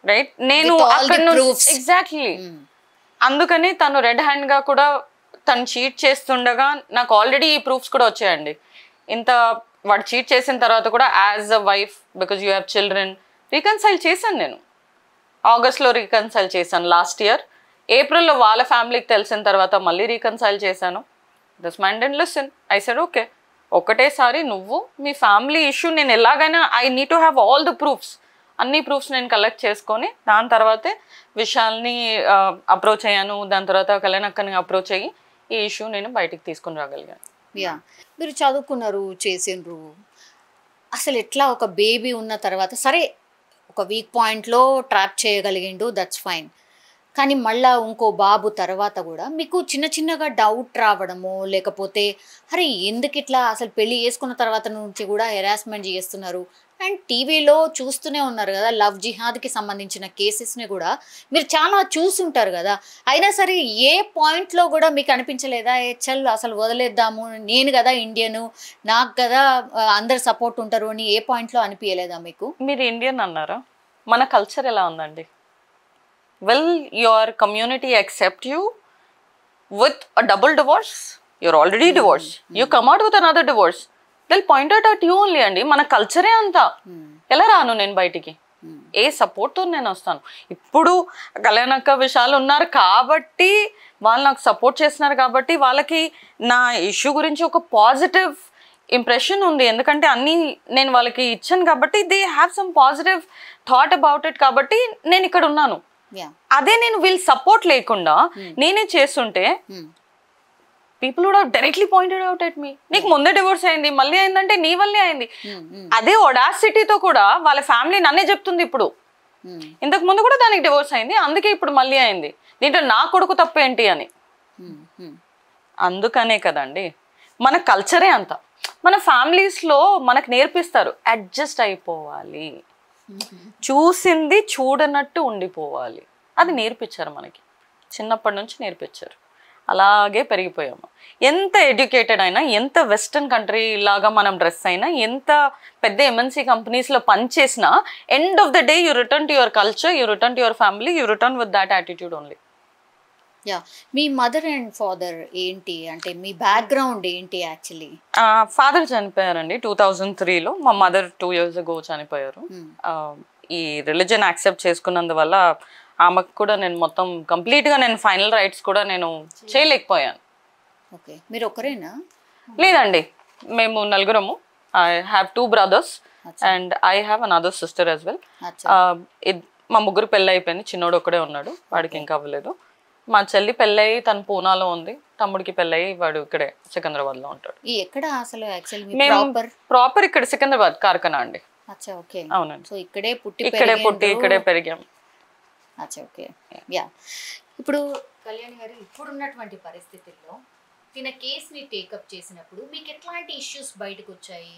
Right. నేను With all అక్కడ the proofs. ఎగ్జాక్ట్లీ అందుకని తను రెడ్ హ్యాండ్ గా కూడా తను చీట్ చేస్తుండగా నాకు ఆల్రెడీ ఈ ప్రూఫ్స్ కూడా వచ్చాయండి. ఇంత వాడు చీట్ చేసిన తర్వాత కూడా as a wife because you have children reconcile చేశాను. నేను ఆగస్ట్లో రీకన్సైల్ చేశాను లాస్ట్ ఇయర్. ఏప్రిల్లో వాళ్ళ ఫ్యామిలీకి తెలిసిన తర్వాత మళ్ళీ రీకన్సైల్ చేశాను. This mind and listen I said okay, ఒకటేసారి నువ్వు మీ ఫ్యామిలీ ఇష్యూ నేను ఎలాగైనా I need to have all the proofs, అన్ని ప్రూఫ్స్ నేను కలెక్ట్ చేసుకొని దాని తర్వాతే విశాల్ని అప్రోచ్ అయ్యాను. దాని తర్వాత కళ్యాణక్కని అప్రోచ్ అయ్యి ఈ ఇష్యూ నేను బయటికి తీసుకుని రాగలిగాను. యా, మీరు చదువుకున్నారు, చేసిండ్రు, అసలు ఎట్లా ఒక బేబీ ఉన్న తర్వాత సరే ఒక వీక్ పాయింట్లో ట్రాప్ చేయగలిగిండు, దట్స్ ఫైన్. కానీ మళ్ళీ ఇంకో బాబు తర్వాత కూడా మీకు చిన్న చిన్నగా డౌట్ రావడము, లేకపోతే అరే ఎందుకు ఇట్లా అసలు పెళ్ళి చేసుకున్న తర్వాత నుంచి కూడా హెరాస్మెంట్ చేస్తున్నారు. అండ్ టీవీలో చూస్తూనే ఉన్నారు కదా, లవ్ జిహాద్కి సంబంధించిన కేసెస్ని కూడా మీరు చాలా చూసుంటారు కదా. అయినా సరే ఏ పాయింట్లో కూడా మీకు అనిపించలేదా చల్ అసలు వదిలేద్దాము, నేను కదా ఇండియను, నాకు కదా అందరు సపోర్ట్ ఉంటారు అని ఏ పాయింట్లో అనిపించలేదా మీకు? మీరు ఇండియన్ అన్నారా, మన కల్చర్ ఎలా ఉందండి? Will your community accept you with a double divorce? You're already divorced. You come out with another divorce. They'll point out at you only అండి. మన కల్చరే అంతా. ఎలా రాను నేను బయటికి? ఏ సపోర్ట్తో నేను వస్తాను? ఇప్పుడు కళ్యాణక్క విషయాలు ఉన్నారు కాబట్టి వాళ్ళు నాకు సపోర్ట్ చేస్తున్నారు కాబట్టి వాళ్ళకి నా ఇష్యూ గురించి ఒక పాజిటివ్ ఇంప్రెషన్ ఉంది. ఎందుకంటే అన్నీ నేను వాళ్ళకి ఇచ్చాను కాబట్టి they have some positive thought about it కాబట్టి నేను ఇక్కడ ఉన్నాను. అదే నేను వీళ్ళ సపోర్ట్ లేకుండా నేనే చేస్తుంటే people would have directly pointed out at me, నీకు ముందే డివోర్స్ అయింది మళ్ళీ అయిందంటే నీ వల్లే అయింది. అదే ఒడాసిటీతో కూడా వాళ్ళ ఫ్యామిలీ నన్నే చెప్తుంది ఇప్పుడు, ఇంతకు ముందు కూడా దానికి డివోర్స్ అయింది అందుకే ఇప్పుడు మళ్ళీ అయింది, దీంట్లో నా కొడుకు తప్పేంటి అని. అందుకనే కదండి మన కల్చరే అంత. మన ఫ్యామిలీస్లో మనకు నేర్పిస్తారు అడ్జస్ట్ అయిపోవాలి, చూసింది చూడనట్టు ఉండిపోవాలి, అది నేర్పించారు మనకి, చిన్నప్పటి నుంచి నేర్పించారు. అలాగే పెరిగిపోయాము. ఎంత ఎడ్యుకేటెడ్ అయినా, ఎంత వెస్టర్న్ కంట్రీ లాగా మనం డ్రెస్ అయినా, ఎంత పెద్ద ఎంఎన్సీ కంపెనీస్లో పనిచేసినా end of the day you return to your culture, you return to your family, you return with that attitude only. Yeah, మీ మదర్ అండ్ ఫాదర్ ఏంటి అంటే మీ బ్యాక్గ్రౌండ్ ఏంటి యాక్చువల్లీ? ఫాదర్ చనిపోయారండి 2003లో, మా మదర్ 2 years ago చనిపోయారు. ఈ రిలీజన్ యాక్సెప్ట్ చేసుకున్నందువల్ల ఆమెకు కూడా నేను మొత్తం కంప్లీట్గా నేను ఫైనల్ రైట్స్ కూడా నేను చేయలేకపోయాను. ఓకే, మీరు ఒకరేనా? లేదండి, మేము నలుగురము. I have 2 brothers and I have another sister as well. మా ముగ్గురు పెళ్ళి అయిపోయింది, చిన్నోడు ఒక్కడే ఉన్నాడు, వాడికి ఇంకా అవ్వలేదు. మా చెల్లి పెళ్ళయి తను పూనాలో ఉంది, తమ్ముడికి పెళ్ళయి వాడు ఇక్కడే సికింద్రాబాద్లో ఉంటాడు. ఎక్కడ అసలు యాక్చువల్లీ మేము ప్రాపర్ ఇక్కడ సికింద్రాబాద్ కార్ఖానా అండి. అచ్చా, ఓకే. అవునండి, సో ఇక్కడే పుట్టి ఇక్కడే పెరిగాం. అచ్చా, ఓకే. యా, ఇప్పుడు కళ్యాణి గారు ఇప్పుడున్నటువంటి పరిస్థితుల్లో తిన కేసుని టేకప్ చేసినప్పుడు మీకు ఎట్లాంటి ఇష్యూస్ బయటకు వచ్చాయి?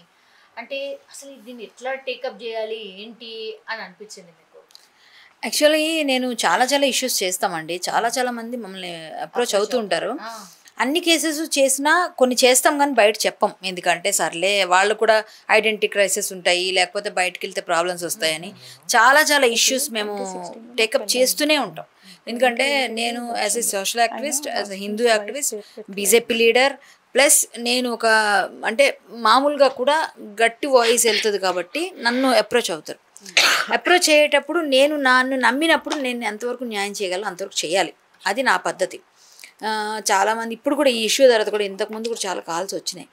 అంటే అసలు దీన్ని ఎట్లా టేకప్ చేయాలి ఏంటి అని అనిపించింది మీకు? యాక్చువల్లీ నేను చాలా ఇష్యూస్ చేస్తామండి, చాలా మంది మమ్మల్ని అప్రోచ్ అవుతూ ఉంటారు. అన్ని కేసెస్ చేసినా కొన్ని చేస్తాం కానీ బయట చెప్పం, ఎందుకంటే సర్లే వాళ్ళు కూడా ఐడెంటిటీ క్రైసిస్ ఉంటాయి, లేకపోతే బయటకు వెళ్తే ప్రాబ్లమ్స్ వస్తాయని చాలా ఇష్యూస్ మేము టేకప్ చేస్తూనే ఉంటాం. ఎందుకంటే నేను as a social activist, as a Hindu activist, BJP leader, plus నేను ఒక అంటే మామూలుగా కూడా గట్టి వాయిస్ వెళ్తుంది కాబట్టి నన్ను అప్రోచ్ అవుతారు. అప్రోచ్ అయ్యేటప్పుడు నేను నన్ను నమ్మినప్పుడు నేను ఎంతవరకు న్యాయం చేయగలను అంతవరకు చేయాలి, అది నా పద్ధతి. చాలామంది ఇప్పుడు కూడా ఈ ఇష్యూ తర్వాత కూడా ఇంతకుముందు కూడా చాలా కాల్స్ వచ్చినాయి.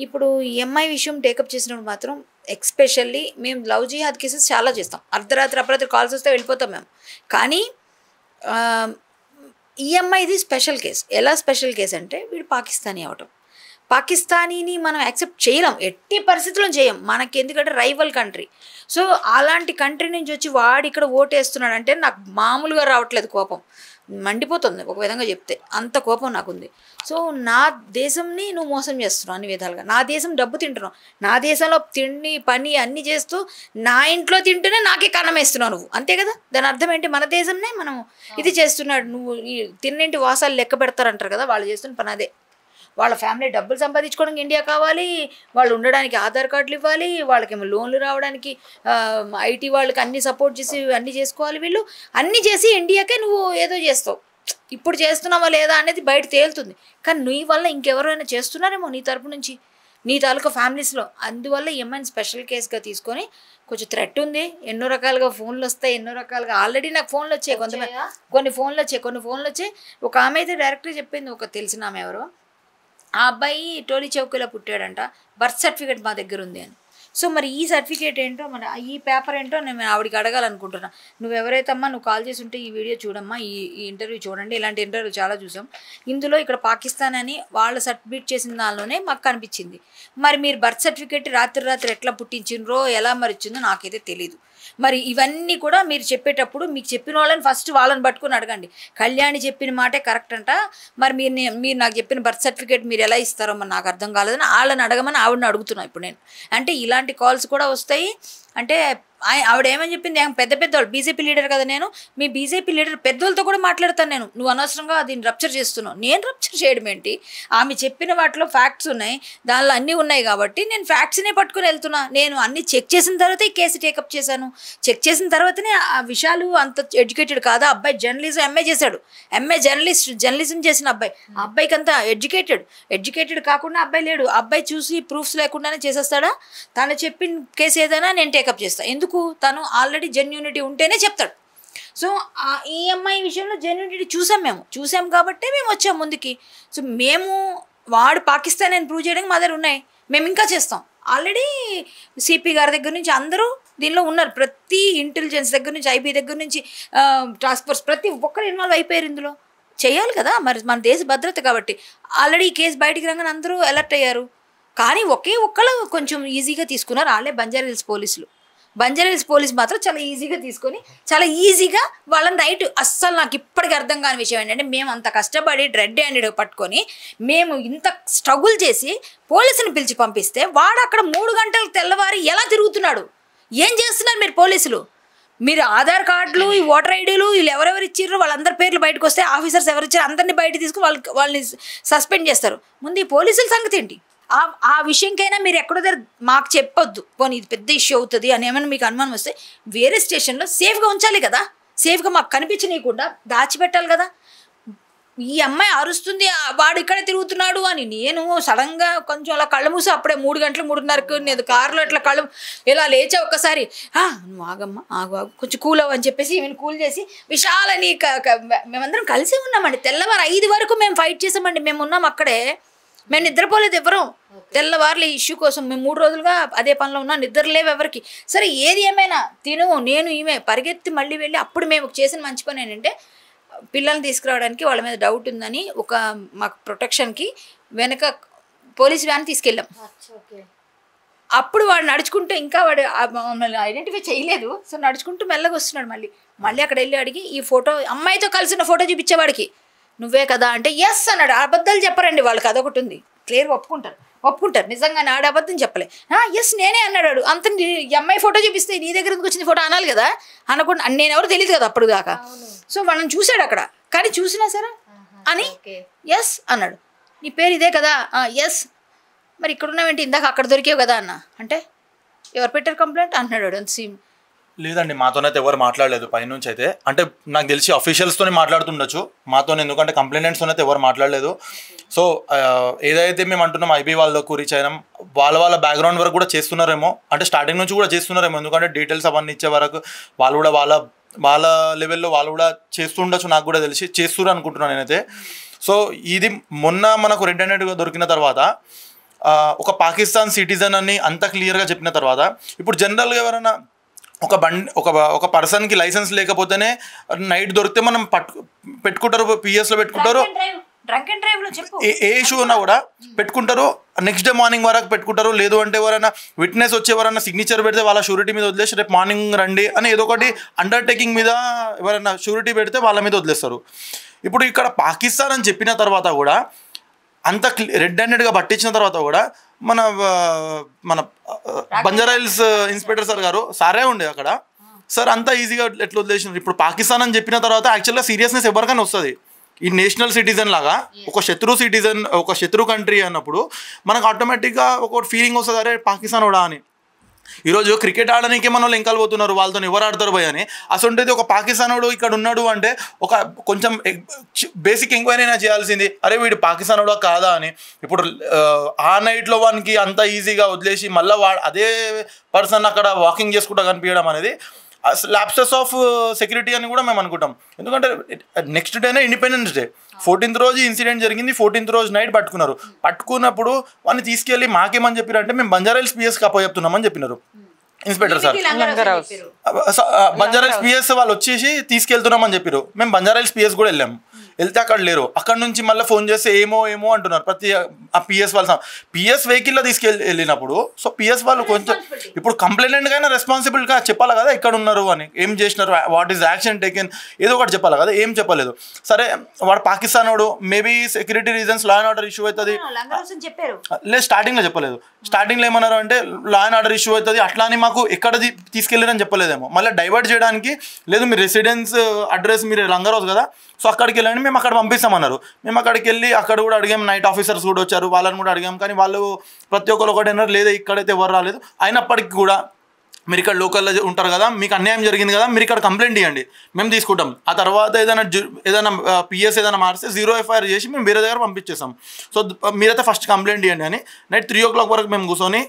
ఇప్పుడు ఎంఐ విషయం టేకప్ చేసినప్పుడు మాత్రం ఎక్స్పెషల్లీ మేము లవ్ జిహాద్ కేసెస్ చాలా చేస్తాం. అర్ధరాత్రి కాల్స్ వస్తే వెళ్ళిపోతాం మేము. కానీ ఈఎంఐది స్పెషల్ కేసు. ఎలా స్పెషల్ కేసు అంటే వీడు పాకిస్తానీ అవటం, పాకిస్తానీని మనం యాక్సెప్ట్ చేయలేం, ఎట్టి పరిస్థితుల్లో చేయం. మనకి ఎందుకంటే రైవల్ కంట్రీ. సో అలాంటి కంట్రీ నుంచి వచ్చి వాడు ఇక్కడ ఓటేస్తున్నాడు అంటే నాకు మామూలుగా రావట్లేదు, కోపం మండిపోతుంది ఒక విధంగా చెప్తే, అంత కోపం నాకుంది. సో నా దేశంని నువ్వు మోసం చేస్తున్నావు అన్ని విధాలుగా, నా దేశం డబ్బు తింటున్నావు, నా దేశంలో తిండి పని అన్నీ చేస్తూ నా ఇంట్లో తింటూనే నాకే కన్నం వేస్తున్నావు నువ్వు, అంతే కదా. దాని అర్థం ఏంటి, మన దేశంనే మనం ఇది చేస్తున్నాడు, నువ్వు ఈ తిన్నింటి వాసాలు లెక్క పెడతారంటారు కదా, వాళ్ళు చేస్తున్న పని అదే. వాళ్ళ ఫ్యామిలీ డబ్బులు సంపాదించుకోవడానికి ఇండియా కావాలి, వాళ్ళు ఉండడానికి ఆధార్ కార్డులు ఇవ్వాలి, వాళ్ళకేమో లోన్లు రావడానికి ఐటీ వాళ్ళకి అన్ని సపోర్ట్ చేసి అన్నీ చేసుకోవాలి. వీళ్ళు అన్నీ చేసి ఇండియాకే నువ్వు ఏదో చేస్తావు. ఇప్పుడు చేస్తున్నావా లేదా అనేది బయట తేలుతుంది. కానీ నీ వల్ల ఇంకెవరైనా చేస్తున్నారేమో నీ తరపు నుంచి, నీ తాలూకా ఫ్యామిలీస్లో. అందువల్ల ఏమైనా స్పెషల్ కేసుగా తీసుకొని కొంచెం థ్రెట్ ఉంది. ఎన్నో రకాలుగా ఫోన్లు వస్తాయి, ఎన్నో రకాలుగా ఆల్రెడీ నాకు ఫోన్లు వచ్చాయి, కొన్ని ఫోన్లు వచ్చాయి. ఒక ఆమె అయితే డైరెక్ట్గా చెప్పింది, ఒక తెలిసిన ఆమె ఎవరో, ఆ అబ్బాయి టోలీ చౌకీలో పుట్టాడంట, బర్త్ సర్టిఫికేట్ మా దగ్గర ఉంది అని. సో మరి ఈ సర్టిఫికేట్ ఏంటో, మన ఈ పేపర్ ఏంటో నేను ఆవిడకి అడగాలనుకుంటున్నా. నువ్వు ఎవరైతే అమ్మా నువ్వు కాల్ చేసి ఉంటే ఈ వీడియో చూడమ్మా, ఈ ఇంటర్వ్యూ చూడండి, ఇలాంటి ఇంటర్వ్యూ చాలా చూసాం. ఇందులో ఇక్కడ పాకిస్తాన్ అని వాళ్ళు సబ్మిట్ చేసిన దానిలోనే మాకు కనిపించింది. మరి మీరు బర్త్ సర్టిఫికేట్ రాత్రి ఎట్లా పుట్టించిండ్రో ఎలా మరి ఇచ్చిందో నాకైతే తెలీదు. మరి ఇవన్నీ కూడా మీరు చెప్పేటప్పుడు మీకు చెప్పిన వాళ్ళని ఫస్ట్ వాళ్ళని పట్టుకుని అడగండి. కళ్యాణి చెప్పిన మాటే కరెక్ట్ అంట, మరి మీరు నాకు చెప్పిన బర్త్ సర్టిఫికేట్ మీరు ఎలా ఇస్తారో మరి నాకు అర్థం కాలేదని వాళ్ళని అడగమని ఆవిడని అడుగుతున్నాను ఇప్పుడు నేను. అంటే ఇలాంటి కాల్స్ కూడా వస్తాయి. అంటే ఆవిడ ఏమని చెప్పింది, పెద్ద వాళ్ళు బీజేపీ లీడర్ కదా నేను, మీ బీజేపీ లీడర్ పెద్దోళ్ళతో కూడా మాట్లాడతాను నేను, నువ్వు అనవసరంగా దీన్ని రప్చర్ చేస్తున్నావు. నేను రప్చర్ చేయడం ఏంటి, ఆమె చెప్పిన వాటిలో ఫ్యాక్ట్స్ ఉన్నాయి, దానిలో అన్నీ ఉన్నాయి కాబట్టి నేను ఫ్యాక్ట్స్నే పట్టుకుని వెళ్తున్నా. నేను అన్నీ చెక్ చేసిన తర్వాత ఈ కేసు టేకప్ చేశాను. చెక్ చేసిన తర్వాతనే ఆ విషయాలు అంత ఎడ్యుకేటెడ్ కాదా, అబ్బాయి జర్నలిజం ఎంఏ చేశాడు, జర్నలిజం చేసిన అబ్బాయి, ఆ అబ్బాయికి అంతా ఎడ్యుకేటెడ్ కాకుండా అబ్బాయి లేడు. అబ్బాయి చూసి ప్రూఫ్స్ లేకుండానే చేసేస్తాడా? తను చెప్పిన కేసు ఏదైనా నేను టేకప్ చేస్తాను. ఎందుకు? తను ఆల్రెడీ జెన్యూనిటీ ఉంటేనే చెప్తాడు. సో ఈ అమ్మాయి విషయంలో జెన్యూనిటీ చూసాం కాబట్టి మేము వచ్చాం ముందుకి. సో మేము వాడు పాకిస్తాన్ అని ప్రూవ్ చేయడానికి మా దగ్గర ఉన్నాయి, మేము ఇంకా చేస్తాం. ఆల్రెడీ సిపి గారి దగ్గర నుంచి అందరూ దీనిలో ఉన్నారు, ప్రతి ఇంటెలిజెన్స్ దగ్గర నుంచి ఐబీ దగ్గర నుంచి టాస్క్ ఫోర్స్ ప్రతి ఒక్కరు ఇన్వాల్వ్ అయిపోయారు. ఇందులో చేయాలి కదా, మరి మన దేశ భద్రత కాబట్టి. ఆల్రెడీ ఈ కేసు బయటికి రాగానే అందరూ అలర్ట్ అయ్యారు. కానీ ఒక్కళ్ళు కొంచెం ఈజీగా తీసుకున్నారు, వాళ్ళే బంజారాహిల్స్ పోలీస్ మాత్రం చాలా ఈజీగా తీసుకొని చాలా ఈజీగా వాళ్ళని నైట్. అస్సలు నాకు ఇప్పటికీ అర్థం కాని విషయం ఏంటంటే, మేము అంత కష్టపడి రెడ్ హ్యాండెడ్ పట్టుకొని మేము ఇంత స్ట్రగుల్ చేసి పోలీసుని పిలిచి పంపిస్తే వాడు అక్కడ 3 గంటలు తెల్లవారి ఎలా తిరుగుతున్నాడు? ఏం చేస్తున్నారు మీరు పోలీసులు? మీరు ఆధార్ కార్డులు, ఈ ఓటర్ ఐడీలు, వీళ్ళు ఎవరెవరు ఇచ్చారో వాళ్ళందరి పేర్లు బయటకు వస్తే ఆఫీసర్స్ ఎవరు ఇచ్చారో అందరినీ బయట తీసుకుని వాళ్ళని సస్పెండ్ చేస్తారు. ముందు ఈ పోలీసుల సంగతి ఏంటి? ఆ విషయంకైనా మీరు ఎక్కడో దగ్గర మాకు చెప్పొద్దు, పోనీ ఇది పెద్ద ఇష్యూ అవుతుంది అని ఏమైనా మీకు అనుమానం వస్తే వేరే స్టేషన్లో సేఫ్గా ఉంచాలి కదా, సేఫ్గా మాకు కనిపించనీయకుండా దాచిపెట్టాలి కదా. ఈ అమ్మాయి అరుస్తుంది వాడు ఇక్కడే తిరుగుతున్నాడు అని, నేను సడన్గా కొంచెం అలా కళ్ళు మూసి అప్పుడే 3 గంటలు 3:30కు నేను కారులో ఇట్లా కళ్ళు ఇలా లేచా ఒక్కసారి, నువ్వు ఆగమ్మా ఆగు కొంచెం కూల్ అవ్వని చెప్పేసి ఈమెను కూల్ చేసి విశాలని మేమందరం కలిసి ఉన్నామండి. తెల్లవారు 5 వరకు మేము ఫైట్ చేసామండి. మేము ఉన్నాం అక్కడే, మేము నిద్రపోలేదు ఎవరం. తెల్లవారులు ఈ ఇష్యూ కోసం మేము 3 రోజులుగా అదే పనిలో ఉన్నాం, నిద్రలేవు ఎవరికి. సరే ఏది ఏమైనా నేను ఈమె పరిగెత్తి మళ్ళీ వెళ్ళి అప్పుడు మేము చేసిన మంచి పని ఏంటంటే, పిల్లల్ని తీసుకురావడానికి వాళ్ళ మీద డౌట్ ఉందని మాకు ప్రొటెక్షన్కి వెనక పోలీస్ వ్యాన్ తీసుకెళ్ళాం. అప్పుడు వాడు నడుచుకుంటూ, ఇంకా వాడు మమ్మల్ని ఐడెంటిఫై చేయలేదు, సో నడుచుకుంటూ మెల్లగా వస్తున్నాడు. మళ్ళీ అక్కడ వెళ్ళి అడిగి ఈ ఫోటో, అమ్మాయితో కలిసిన ఫోటో చూపించేవాడికి, నువ్వే కదా అంటే ఎస్ అన్నాడు. అబద్ధాలు చెప్పరండి వాళ్ళకి, అదొకటి ఉంది. క్లియర్ ఒప్పుకుంటారు నిజంగా ఆడ అబద్ధం చెప్పలే. ఎస్ నేనే అన్నాడు. అంత అమ్మాయి ఫోటో చూపిస్తే నీ దగ్గర వచ్చింది ఫోటో అనాలి కదా, అనకుండా నేను ఎవరు తెలియదు కదా అప్పుడు దాకా. సో వాళ్ళని చూశాడు అక్కడ, కానీ చూసినా సరే అని ఎస్ అన్నాడు. నీ పేరు ఇదే కదా? ఎస్. మరి ఇక్కడ ఉన్నావేంటి, ఇందాక అక్కడ దొరికావు కదా అన్న అంటే, ఎవరు పెట్టారు కంప్లైంట్ అంటున్నాడు. అంత సీమ్ లేదండి, మాతోనైతే ఎవరు మాట్లాడలేదు పైనుంచి అయితే. అంటే నాకు తెలిసి అఫీషియల్స్తోనే మాట్లాడుతుండొచ్చు, మాతో ఎందుకంటే కంప్లైంట్స్తోనే అయితే ఎవరు మాట్లాడలేదు. సో ఏదైతే మేము అంటున్నాం ఐబీ వాళ్ళకు రీచ్ అయినాం, వాళ్ళ బ్యాక్గ్రౌండ్ వరకు కూడా చేస్తున్నారేమో, అంటే స్టార్టింగ్ నుంచి కూడా చేస్తున్నారేమో, ఎందుకంటే డీటెయిల్స్ అవన్నీ ఇచ్చే వరకు వాళ్ళు కూడా వాళ్ళ లెవెల్లో వాళ్ళు కూడా చేస్తుండొచ్చు, నాకు కూడా తెలిసి చేస్తున్నారు అనుకుంటున్నాను నేనైతే. సో ఇది మొన్న మనకు రెడ్ హ్యాండెడ్గా దొరికిన తర్వాత ఒక పాకిస్తాన్ సిటిజన్ అని అంత క్లియర్గా చెప్పిన తర్వాత, ఇప్పుడు జనరల్గా ఎవరైనా ఒక పర్సన్కి లైసెన్స్ లేకపోతేనే నైట్ దొరికితే మనం పెట్టుకుంటారు, పిఎస్లో పెట్టుకుంటారు, ఏ ఇష్యూ ఉన్నా కూడా పెట్టుకుంటారు, నెక్స్ట్ డే మార్నింగ్ వరకు పెట్టుకుంటారు. లేదు అంటే ఎవరైనా విట్నెస్ వచ్చి ఎవరైనా సిగ్నేచర్ పెడితే వాళ్ళ షూరిటీ మీద వదిలేసి రేపు మార్నింగ్ రండి అని ఏదో ఒకటి అండర్టేకింగ్ మీద ఎవరైనా షూరిటీ పెడితే వాళ్ళ మీద వదిలేస్తారు. ఇప్పుడు ఇక్కడ పాకిస్తాన్ అని చెప్పిన తర్వాత కూడా, అంత రెడ్ హ్యాండెడ్గా పట్టించిన తర్వాత కూడా మన బంజారాహిల్స్ ఇన్స్పెక్టర్ సార్ గారు సారే ఉండే అక్కడ, సార్ అంతా ఈజీగా ఎట్లా వదిలేసినారు. ఇప్పుడు పాకిస్తాన్ అని చెప్పిన తర్వాత యాక్చువల్గా సీరియస్నెస్ ఎవరికైనా వస్తుంది, ఈ నేషనల్ సిటిజన్ లాగా ఒక శత్రు కంట్రీ అన్నప్పుడు మనకు ఆటోమేటిక్గా ఒక ఫీలింగ్ వస్తుంది, అరే పాకిస్తాన్ కూడా అని. ఈరోజు క్రికెట్ ఆడడానికి మన వాళ్ళు ఎంకాలు పోతున్నారు, వాళ్ళతో ఎవరు ఆడతారు భయ్ అని. అసలు ఒక పాకిస్తానోడు ఇక్కడ ఉన్నాడు అంటే ఒక కొంచెం బేసిక్ ఎంక్వైరీ అయినా చేయాల్సింది, అరే వీడు పాకిస్తానోడా కాదా అని. ఇప్పుడు ఆ నైట్లో వానికి అంత ఈజీగా వదిలేసి మళ్ళీ అదే పర్సన్ అక్కడ వాకింగ్ చేసుకుంటా కనిపించడం అనేది ల్యాప్సెస్ ఆఫ్ సెక్యూరిటీ అని కూడా మేము అనుకుంటాం. ఎందుకంటే నెక్స్ట్ డేనే ఇండిపెండెన్స్ డే, 14th రోజు ఇన్సిడెంట్ జరిగింది, 14th రోజు నైట్ పట్టుకున్నప్పుడు వాడిని తీసుకెళ్ళి మాకేమని చెప్పారు అంటే మేము బంజారాహిల్స్ పిఎస్కి అప్పచెప్తున్నామని చెప్పినారు ఇన్స్పెక్టర్ సార్. బంజారాహిల్స్ పిఎస్ వాళ్ళు వచ్చేసి తీసుకెళ్తున్నామని చెప్పారు. మేము బంజారాహిల్స్ పిఎస్ కూడా వెళ్ళాము, వెళ్తే అక్కడ లేరు. అక్కడ నుంచి మళ్ళీ ఫోన్ చేస్తే ఏమో అంటున్నారు. ప్రతి ఆ పిఎస్ వాళ్ళ పిఎస్ వెహికల్లో వెళ్ళినప్పుడు సో పిఎస్ వాళ్ళు కొంచెం ఇప్పుడు కంప్లైంట్ అయినా రెస్పాన్సిబుల్గా చెప్పాలి కదా ఇక్కడ ఉన్నారు అని, ఏం చేసినారు, వాట్ ఈస్ యాక్షన్ టేకెన్, ఏదో ఒకటి చెప్పాలి కదా, ఏం చెప్పలేదు. సరే వాడు పాకిస్తాన్ వాడు, maybe security reasons law and order issue అవుతుంది లేదు, స్టార్టింగ్లో చెప్పలేదు. స్టార్టింగ్లో ఏమన్నారు అంటే లా అండ్ ఆర్డర్ ఇష్యూ అవుతుంది అట్లా అని మాకు ఎక్కడ తీసుకెళ్ళారని చెప్పలేదేమో. మళ్ళీ డైవర్ట్ చేయడానికి లేదు మీ రెసిడెన్స్ అడ్రస్ మీరు లంగరోజ్ కదా సో అక్కడికి వెళ్ళండి మేము అక్కడ పంపిస్తామన్నారు. మేము అక్కడికి వెళ్ళి అక్కడ కూడా అడిగాం, నైట్ ఆఫీసర్స్ కూడా వచ్చారు, వాళ్ళని కూడా అడిగాం. కానీ వాళ్ళు ప్రతి ఒక్కరు ఒకటి అన్నారు, లేదా ఇక్కడైతే ఎవరు రాలేదు. అయినప్పటికీ కూడా మీరు ఇక్కడ లోకల్లో ఉంటారు కదా, మీకు అన్యాయం జరిగింది కదా, మీరు ఇక్కడ కంప్లైంట్ ఇవ్వండి, మేము తీసుకుంటాం. ఆ తర్వాత ఏదైనా పిఎస్ ఏదైనా మారిస్తే 0 FIR చేసి మేము వేరే దగ్గర పంపించేస్తాం. సో మీరైతే ఫస్ట్ కంప్లైంట్ ఇవ్వండి అని. నైట్ 3 o'clock వరకు మేము కూర్చొని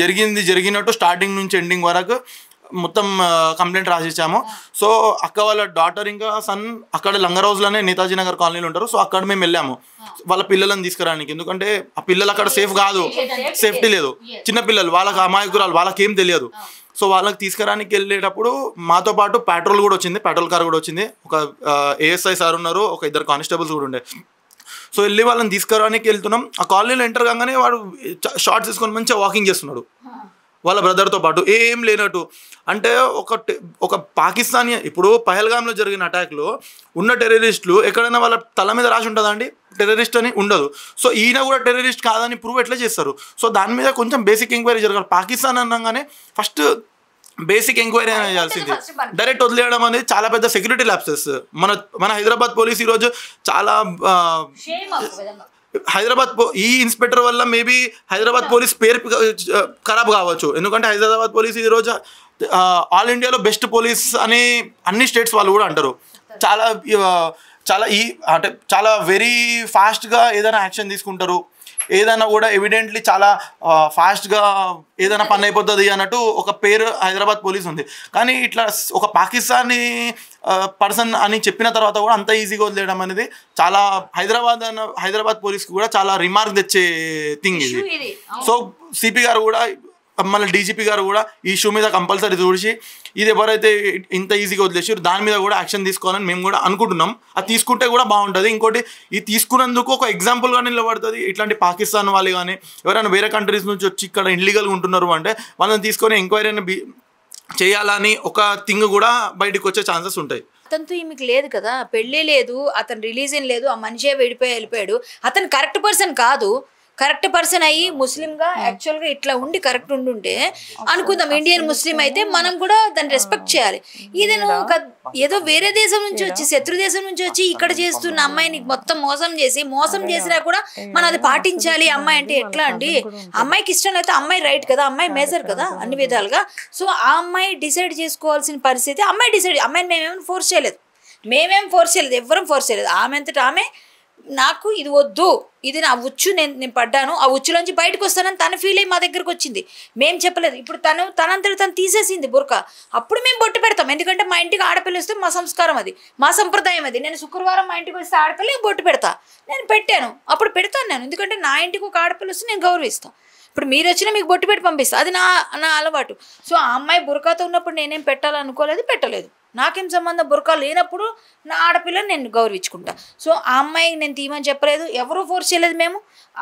జరిగినట్టు స్టార్టింగ్ నుంచి ఎండింగ్ వరకు మొత్తం కంప్లైంట్ రాసిచ్చాము. సో అక్క వాళ్ళ డాటర్ ఇంకా సన్ అక్కడ లంగరౌజ్లోనే నేతాజీ నగర్ కాలనీలో ఉంటారు. సో అక్కడ మేము వెళ్ళాము వాళ్ళ పిల్లలను తీసుకురానికి. ఎందుకంటే ఆ పిల్లలు అక్కడ సేఫ్ కాదు, సేఫ్టీ లేదు, చిన్న పిల్లలు, వాళ్ళకి అమాయకురాలు, వాళ్ళకి ఏం తెలియదు. సో వాళ్ళకి తీసుకురానికి వెళ్ళేటప్పుడు మాతో పాటు పెట్రోల్ కార్ కూడా వచ్చింది. ఒక ASI సార్ ఉన్నారు, ఒక 2 కానిస్టేబుల్స్ కూడా ఉండే. సో వెళ్ళి వాళ్ళని తీసుకురానికి వెళ్తున్నాం. ఆ కాలనీలో ఎంటర్ కాగానే వాడు షార్ట్స్ తీసుకొని మంచిగా వాకింగ్ చేస్తున్నాడు వాళ్ళ బ్రదర్తో పాటు, ఏం లేనట్టు. అంటే ఒక పాకిస్తానీ ఇప్పుడు పహల్గామ్లో జరిగిన అటాక్లో ఉన్న టెర్రరిస్టులు ఎక్కడైనా వాళ్ళ తల మీద రాసి ఉంటుందా అండి టెర్రరిస్ట్ అని? ఉండదు. సో ఈయన కూడా టెర్రరిస్ట్ కాదని ప్రూవ్ ఎట్లా చేస్తారు? సో దాని మీద కొంచెం బేసిక్ ఎంక్వైరీ జరగాలి. పాకిస్తాన్ అనగానే ఫస్ట్ బేసిక్ ఎంక్వైరీ అనేది చేయాల్సింది. డైరెక్ట్ వదిలేయడం అనేది చాలా పెద్ద సెక్యూరిటీ ల్యాప్సెస్. మన హైదరాబాద్ పోలీస్ ఈరోజు చాలా ఈ ఇన్స్పెక్టర్ వల్ల మేబీ హైదరాబాద్ పోలీస్ పేరు ఖరాబ్ కావచ్చు. ఎందుకంటే హైదరాబాద్ పోలీస్ ఈరోజు ఆల్ ఇండియాలో బెస్ట్ పోలీస్ అని అన్ని స్టేట్స్ వాళ్ళు కూడా అంటారు. చాలా వెరీ ఫాస్ట్గా ఏదైనా యాక్షన్ తీసుకుంటారు, ఏదైనా కూడా ఎవిడెంట్లీ చాలా ఫాస్ట్గా ఏదైనా పని అయిపోతుంది అన్నట్టు ఒక పేరు హైదరాబాద్ పోలీస్ ఉంది. కానీ ఇట్లా ఒక పాకిస్తానీ పర్సన్ అని చెప్పిన తర్వాత కూడా అంత ఈజీగా వదిలేయడం అనేది చాలా హైదరాబాద్ పోలీస్కి కూడా చాలా రిమార్క్ తెచ్చే థింగ్ ఇది. సో సిపి గారు కూడా మళ్ళీ డీజీపీ గారు కూడా ఈ ఇష్యూ మీద కంపల్సరీ చూసి ఇది ఎవరైతే ఇంత ఈజీగా వదిలేసారు దాని మీద కూడా యాక్షన్ తీసుకోవాలని మేము కూడా అనుకుంటున్నాం. అది తీసుకుంటే కూడా బాగుంటుంది. ఇంకోటి ఇది తీసుకున్నందుకు ఒక ఎగ్జాంపుల్గా నిలబడుతుంది. ఇట్లాంటి పాకిస్తాన్ వాళ్ళు కానీ ఎవరైనా వేరే కంట్రీస్ నుంచి వచ్చి ఇక్కడ ఇల్లీగల్గా ఉంటున్నారు అంటే వాళ్ళని తీసుకొని ఎంక్వైరీ చేయాలని ఒక థింగ్ కూడా బయటకు వచ్చే ఛాన్సెస్ ఉంటాయి. అతనితో ఈమెకి లేదు కదా, పెళ్ళి లేదు, అతను రిలీజన్ లేదు, ఆ మనిషే వెళ్ళిపోయాడు. అతను కరెక్ట్ పర్సన్ కాదు. కరెక్ట్ పర్సన్ అయ్యి ముస్లింగా యాక్చువల్గా ఇట్లా ఉండి కరెక్ట్ ఉండుంటే అనుకుందాం, ఇండియన్ ముస్లిం అయితే మనం కూడా దాన్ని రెస్పెక్ట్ చేయాలి. ఇది నువ్వు ఏదో వేరే దేశం నుంచి వచ్చి శత్రు దేశం నుంచి వచ్చి ఇక్కడ చేస్తున్న అమ్మాయిని మొత్తం మోసం చేసినా కూడా మనం అది పాటించాలి. అమ్మాయి అంటే ఎట్లా అండి? అమ్మాయికి ఇష్టం అయితే అమ్మాయి రైట్ కదా, అమ్మాయి మేజర్ కదా అన్ని విధాలుగా. సో ఆ అమ్మాయి డిసైడ్ చేసుకోవాల్సిన పరిస్థితి అమ్మాయిని మేమేం ఫోర్స్ చేయలేదు, ఎవ్వరం ఫోర్స్ చేయలేదు. ఆమె అంతటా ఆమె నాకు ఇది వద్దు, ఇది నా ఉచ్చు, నేను పడ్డాను, ఆ ఉచ్చులోంచి బయటకు వస్తానని తను ఫీల్ అయ్యి మా దగ్గరకు వచ్చింది. మేము చెప్పలేదు. ఇప్పుడు తనంతటి తను తీసేసింది బుర్కా. అప్పుడు మేము బొట్టు పెడతాం. ఎందుకంటే మా ఇంటికి ఆడపిల్ల వస్తే మా సంస్కారం అది, మా సంప్రదాయం అది. నేను శుక్రవారం మా ఇంటికి వస్తే ఆడపిల్ల బొట్టు పెడతా. నేను పెట్టాను, అప్పుడు పెడతాను నేను. ఎందుకంటే నా ఇంటికి ఒక ఆడపిల్ల వస్తే నేను గౌరవిస్తాను. ఇప్పుడు మీరు వచ్చినా మీకు బొట్టు పెట్టి పంపిస్తాను, అది నా అలవాటు. సో ఆ అమ్మాయి బుర్కాతో ఉన్నప్పుడు నేనేం పెట్టలేదు. నాకేం సంబంధం? బుర్కా లేనప్పుడు నా ఆడపిల్లని నేను గౌరవించుకుంటా. సో ఆ అమ్మాయి నేను తీయమని చెప్పలేదు, ఎవరూ ఫోర్స్ చేయలేదు. మేము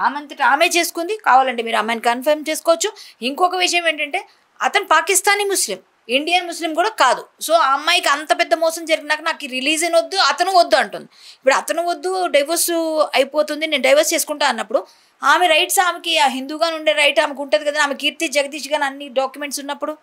ఆమె ఆమె చేసుకుంది. కావాలంటే మీరు అమ్మాయిని కన్ఫర్మ్ చేసుకోవచ్చు. ఇంకొక విషయం ఏంటంటే అతను పాకిస్తానీ ముస్లిం, ఇండియన్ ముస్లిం కూడా కాదు. సో ఆ అమ్మాయికి అంత పెద్ద మోసం జరిగినాక నాకు రిలీజన్ వద్దు, అతను వద్దు అంటుంది. ఇప్పుడు అతను వద్దు, డైవర్స్ అయిపోతుంది, నేను డైవర్స్ చేసుకుంటా అన్నప్పుడు ఆమె రైట్స్, ఆమెకి ఆ హిందూగానే ఉండే రైట్ ఆమెకు ఉంటుంది కదా. ఆమె కీర్తి జగదీష్ గాని అన్ని డాక్యుమెంట్స్ ఉన్నప్పుడు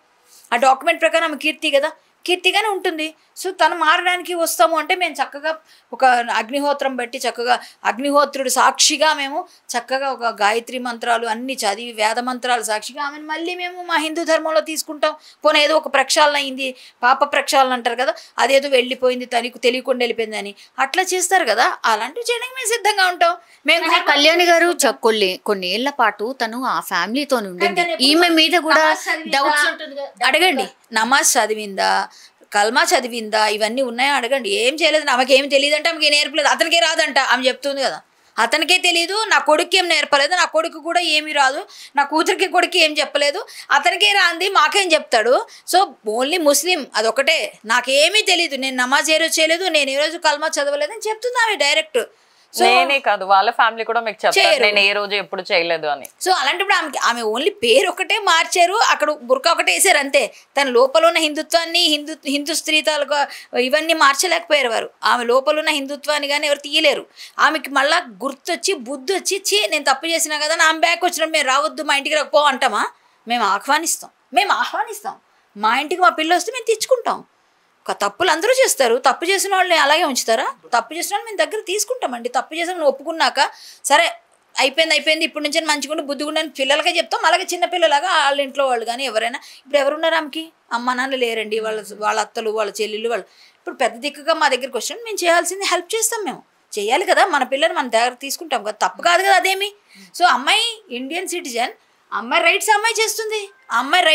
ఆ డాక్యుమెంట్ ప్రకారం ఆమె కీర్తి కదా. కీర్తిగానే ఉంటుంది. సో తను మారడానికి వస్తాము అంటే మేము చక్కగా ఒక అగ్నిహోత్రం పెట్టి చక్కగా అగ్నిహోత్రుడు సాక్షిగా మేము చక్కగా ఒక గాయత్రి మంత్రాలు అన్నీ చదివి వేద మంత్రాలు సాక్షిగా ఆమెను మళ్ళీ మేము మా హిందూ ధర్మంలో తీసుకుంటాం. పోనీ ఏదో ఒక ప్రక్షాళన అయింది, పాప ప్రక్షాళన అంటారు కదా, అదేదో వెళ్ళిపోయింది తనకు తెలియకుండా వెళ్ళిపోయిందని అట్లా చేస్తారు కదా, అలాంటివి చేయడానికి మేము సిద్ధంగా ఉంటాం. మేము కళ్యాణి గారు కొన్నేళ్ల పాటు తను ఆ ఫ్యామిలీతో ఉండింది, ఈమె మీద కూడా డౌట్స్ ఉంటుంది కదా. అడగండి, నమాజ్ చదివిందా, కల్మా చదివిందా, ఇవన్నీ ఉన్నాయా అడగండి. ఏం చేయలేదు, ఆమెకి ఏమి తెలియదు అంటే ఆమెకి నేర్పలేదు, అతనికే రాదంట ఆమె చెప్తుంది కదా, అతనికే తెలియదు, నా కొడుకు ఏం నేర్పలేదు, నా కొడుకు కూడా ఏమీ రాదు, నా కూతురికి కొడుకు ఏం చెప్పలేదు, అతనికే రాంది మాకేం చెప్తాడు. సో ఓన్లీ ముస్లిం అదొకటే, నాకేమీ తెలియదు, నేను నమాజ్ ఏ రోజు చేయలేదు, నేను ఏ రోజు కల్మా చదవలేదు అని చెప్తుంది ఆమె డైరెక్ట్. నేనే కాదు వాళ్ళ ఫ్యామిలీ కూడా మీకు చెప్తారు నేను ఏ రోజు ఎప్పుడు చేయలేదు అని. సో అలాంటప్పుడు ఆమె ఓన్లీ పేరు ఒకటే మార్చారు, అక్కడ బుర్కా ఒకటే వేసారు అంతే. తన లోపల ఉన్న హిందుత్వాన్ని హిందూ స్త్రీతాలుగా ఇవన్నీ మార్చలేకపోయారు వారు. ఆమె లోపల ఉన్న హిందుత్వాన్ని కానీ ఎవరు తీయలేరు. ఆమెకి మళ్ళీ గుర్తొచ్చి బుద్ధి వచ్చి నేను తప్పు చేసినా కదా నా ఆమె బ్యాక్ వచ్చినప్పుడు మేము రావద్దు మా ఇంటికి రాకపో అంటామా? మేము ఆహ్వానిస్తాం. మా ఇంటికి మా పిల్ల వస్తే మేము తెచ్చుకుంటాం. తప్పులు అందరూ చేస్తారు, తప్పు చేసిన వాళ్ళని అలాగే ఉంచుతారా? తప్పు చేసిన వాళ్ళు మేము దగ్గర తీసుకుంటామండి. తప్పు చేసిన ఒప్పుకున్నాక సరే అయిపోయింది ఇప్పటి నుంచి మంచిగా బుద్ధిగా పిల్లలకే చెప్తాం. అలాగే చిన్నపిల్లలాగా వాళ్ళ ఇంట్లో వాళ్ళు కానీ ఎవరైనా, ఇప్పుడు ఎవరున్నారు ఆమెకి అమ్మ నాన్న లేరండి, వాళ్ళ అత్తలు వాళ్ళ చెల్లెళ్ళు వాళ్ళు ఇప్పుడు పెద్ద దిక్కుగా మా దగ్గరికి వచ్చినప్పుడు మేము చేయాల్సింది హెల్ప్ చేస్తాం. మేము చేయాలి కదా, మన పిల్లలు మన దగ్గర తీసుకుంటాం కదా, తప్పు కాదు కదా అదేమి. సో అమ్మాయి ఇండియన్ సిటిజన్, అమ్మాయి రైట్స్ అమ్మాయి చేస్తుంది, అమ్మాయి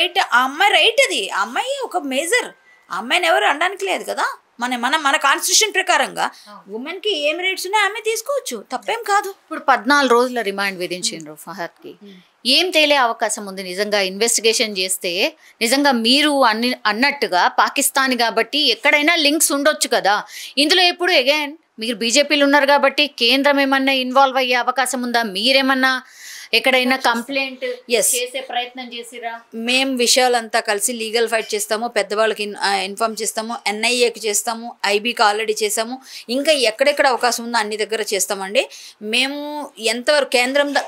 రైట్ అది, అమ్మాయి ఒక మేజర్. అమ్మాయిని ఎవరు అనడానికి లేదు కదా, మన కాన్స్టిట్యూషన్ ప్రకారంగా ఉమెన్ కి ఏం రైట్స్ ఉన్నాయో ఆమె తీసుకోవచ్చు, తప్పేం కాదు. ఇప్పుడు 14 రోజుల రిమాండ్ విధించారు ఫహద్ కి, ఏం తేలే అవకాశం ఉంది? నిజంగా ఇన్వెస్టిగేషన్ చేస్తే నిజంగా మీరు అన్నట్టుగా పాకిస్తాన్ కాబట్టి ఎక్కడైనా లింక్స్ ఉండొచ్చు కదా ఇందులో. ఎప్పుడు అగైన్ మీరు బీజేపీలు ఉన్నారు కాబట్టి కేంద్రం ఏమన్నా ఇన్వాల్వ్ అయ్యే అవకాశం ఉందా? మీరేమన్నా ఎక్కడైనా కంప్లైంట్ చేసే ప్రయత్నం చేసిరా? మేము విషయాలంతా కలిసి లీగల్ ఫైట్ చేస్తాము, పెద్దవాళ్ళకి ఇన్ఫార్మ్ చేస్తాము, ఎన్ఐఏకి చేస్తాము, ఐబీకి ఆల్రెడీ చేసాము, ఇంకా ఎక్కడెక్కడ అవకాశం ఉందో అన్ని దగ్గర చేస్తామండి. మేము ఎంతవరకు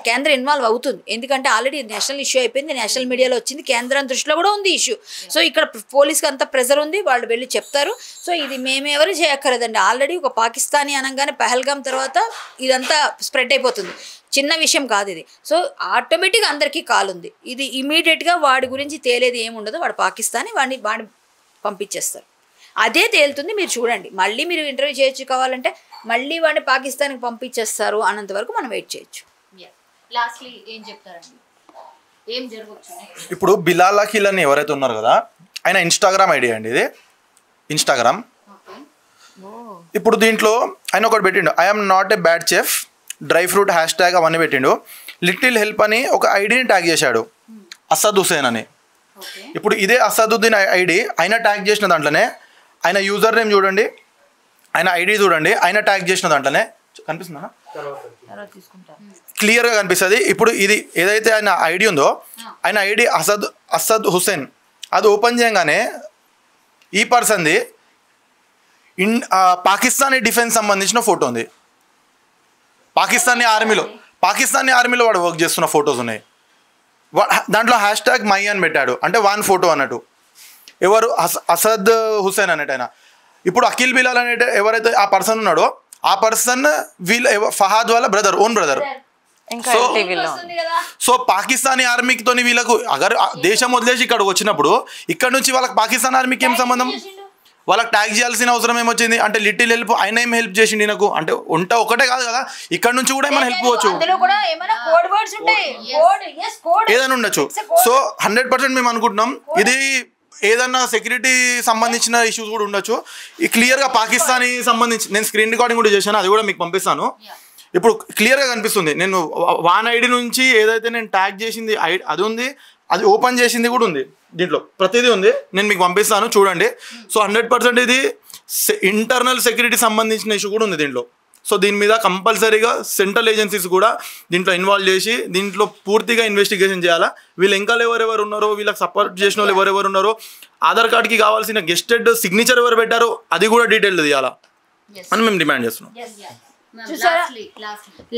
కేంద్రం ఇన్వాల్వ్ అవుతుంది, ఎందుకంటే ఆల్రెడీ నేషనల్ ఇష్యూ అయిపోయింది, నేషనల్ మీడియాలో వచ్చింది, కేంద్రం దృష్టిలో కూడా ఉంది ఇష్యూ. సో ఇక్కడ పోలీస్కి అంత ప్రెజర్ ఉంది, వాళ్ళు వెళ్ళి చెప్తారు. సో ఇది మేమెవరు చేయక్కర్లేదండి. ఆల్రెడీ ఒక పాకిస్తానీ అనగానే పహల్గామ్ తర్వాత ఇదంతా స్ప్రెడ్ అయిపోతుంది, చిన్న విషయం కాదు ఇది. సో ఆటోమేటిక్గా అందరికీ కాల్ ఉంది, ఇది ఇమీడియట్గా వాడి గురించి తేలేది ఏముండదు, వాడు పాకిస్తానీ వాడిని పంపించేస్తారు, అదే తేలుతుంది. మీరు చూడండి, మళ్ళీ మీరు ఇంటర్వ్యూ చేయొచ్చు కావాలంటే, మళ్ళీ వాడిని పాకిస్తాన్కి పంపించేస్తారు అన్నంత వరకు మనం వెయిట్ చేయొచ్చు. లాస్ట్లీ ఏం చెప్తారండి, ఏం జరగవచ్చు? ఇప్పుడు బిలాల్ అఖిల్ అని ఎవరైతే ఉన్నారు కదా, ఆయన ఇన్స్టాగ్రామ్ ఐడి అండి ఇది, ఇన్స్టాగ్రామ్. ఇప్పుడు దీంట్లో ఆయన ఒకటి పెట్టిండు, I'm not a bad chef, dry fruit hash tag అవన్నీ పెట్టిండు. లిటిల్ హెల్ప్ అని ఒక ఐడిని ట్యాగ్ చేశాడు, అసద్ హుసేన్ అని. ఇప్పుడు ఇదే అసదుద్దీన్ ఐడి ఆయన ట్యాగ్ చేసిన దాంట్లోనే, ఆయన యూజర్ నేమ్ చూడండి, ఆయన ఐడి చూడండి, ఆయన ట్యాగ్ చేసిన దాంట్లోనే కనిపిస్తుందా, క్లియర్గా కనిపిస్తుంది. ఇప్పుడు ఇది ఏదైతే ఆయన ఐడి ఉందో, ఆయన ఐడి అసద్ హుసేన్, అది ఓపెన్ చేయగానే ఈ పర్సన్ది పాకిస్తానీ డిఫెన్స్ సంబంధించిన ఫోటో ఉంది. పాకిస్తానీ ఆర్మీలో వాడు వర్క్ చేస్తున్న ఫొటోస్ ఉన్నాయి. దాంట్లో హ్యాష్ ట్యాగ్ మై అని పెట్టాడు, అంటే 1 ఫోటో అన్నట్టు. ఎవరు? అసద్ హుసేన్ అనేట ఆయన. ఇప్పుడు అఖిల్ బిలాల్ అనే ఎవరైతే ఆ పర్సన్ ఉన్నాడో, ఆ పర్సన్ ఫహాద్ వాళ్ళ ఓన్ బ్రదర్. సో పాకిస్తానీ ఆర్మీతో వీళ్ళకు అగర్ దేశం వదిలేసి ఇక్కడికి వచ్చినప్పుడు, ఇక్కడ నుంచి వాళ్ళకి పాకిస్తాన్ ఆర్మీకి ఏం సంబంధం? వాళ్ళకి ట్యాగ్ చేయాల్సిన అవసరం ఏమొచ్చింది అంటే, లిటిల్ హెల్ప్ ఆయన ఏం హెల్ప్ చేసింది నాకు అంటే, వంట ఒకటే కాదు కదా, ఇక్కడ నుంచి కూడా ఏమైనా హెల్ప్ పోవచ్చు, ఏదైనా ఉండొచ్చు. సో 100% మేము అనుకుంటున్నాం ఇది ఏదన్నా సెక్యూరిటీ సంబంధించిన ఇష్యూస్ కూడా ఉండొచ్చు. ఈ క్లియర్గా పాకిస్తానీ సంబంధించి నేను స్క్రీన్ రికార్డింగ్ కూడా చేశాను, అది కూడా మీకు పంపిస్తాను. ఇప్పుడు క్లియర్గా కనిపిస్తుంది, నేను వాన్ ఐడి నుంచి ఏదైతే నేను ట్యాగ్ చేసింది అది ఉంది, అది ఓపెన్ చేసింది కూడా ఉంది, దీంట్లో ప్రతిదీ ఉంది, నేను మీకు పంపిస్తాను చూడండి. సో 100% ఇది ఇంటర్నల్ సెక్యూరిటీ సంబంధించిన ఇష్యూ కూడా ఉంది దీంట్లో. సో దీని మీద కంపల్సరీగా సెంట్రల్ ఏజెన్సీస్ కూడా దీంట్లో ఇన్వాల్వ్ చేసి దీంట్లో పూర్తిగా ఇన్వెస్టిగేషన్ చేయాలా. వీళ్ళు ఇంకా ఎవరెవరు ఉన్నారో, వీళ్ళకి సపోర్ట్ చేసిన వాళ్ళు ఎవరెవరు ఉన్నారో, ఆధార్ కార్డ్కి కావాల్సిన గెస్టెడ్ సిగ్నేచర్ ఎవరు పెట్టారో అది కూడా డీటెయిల్ తీయాలా అని మేము డిమాండ్ చేస్తున్నాం.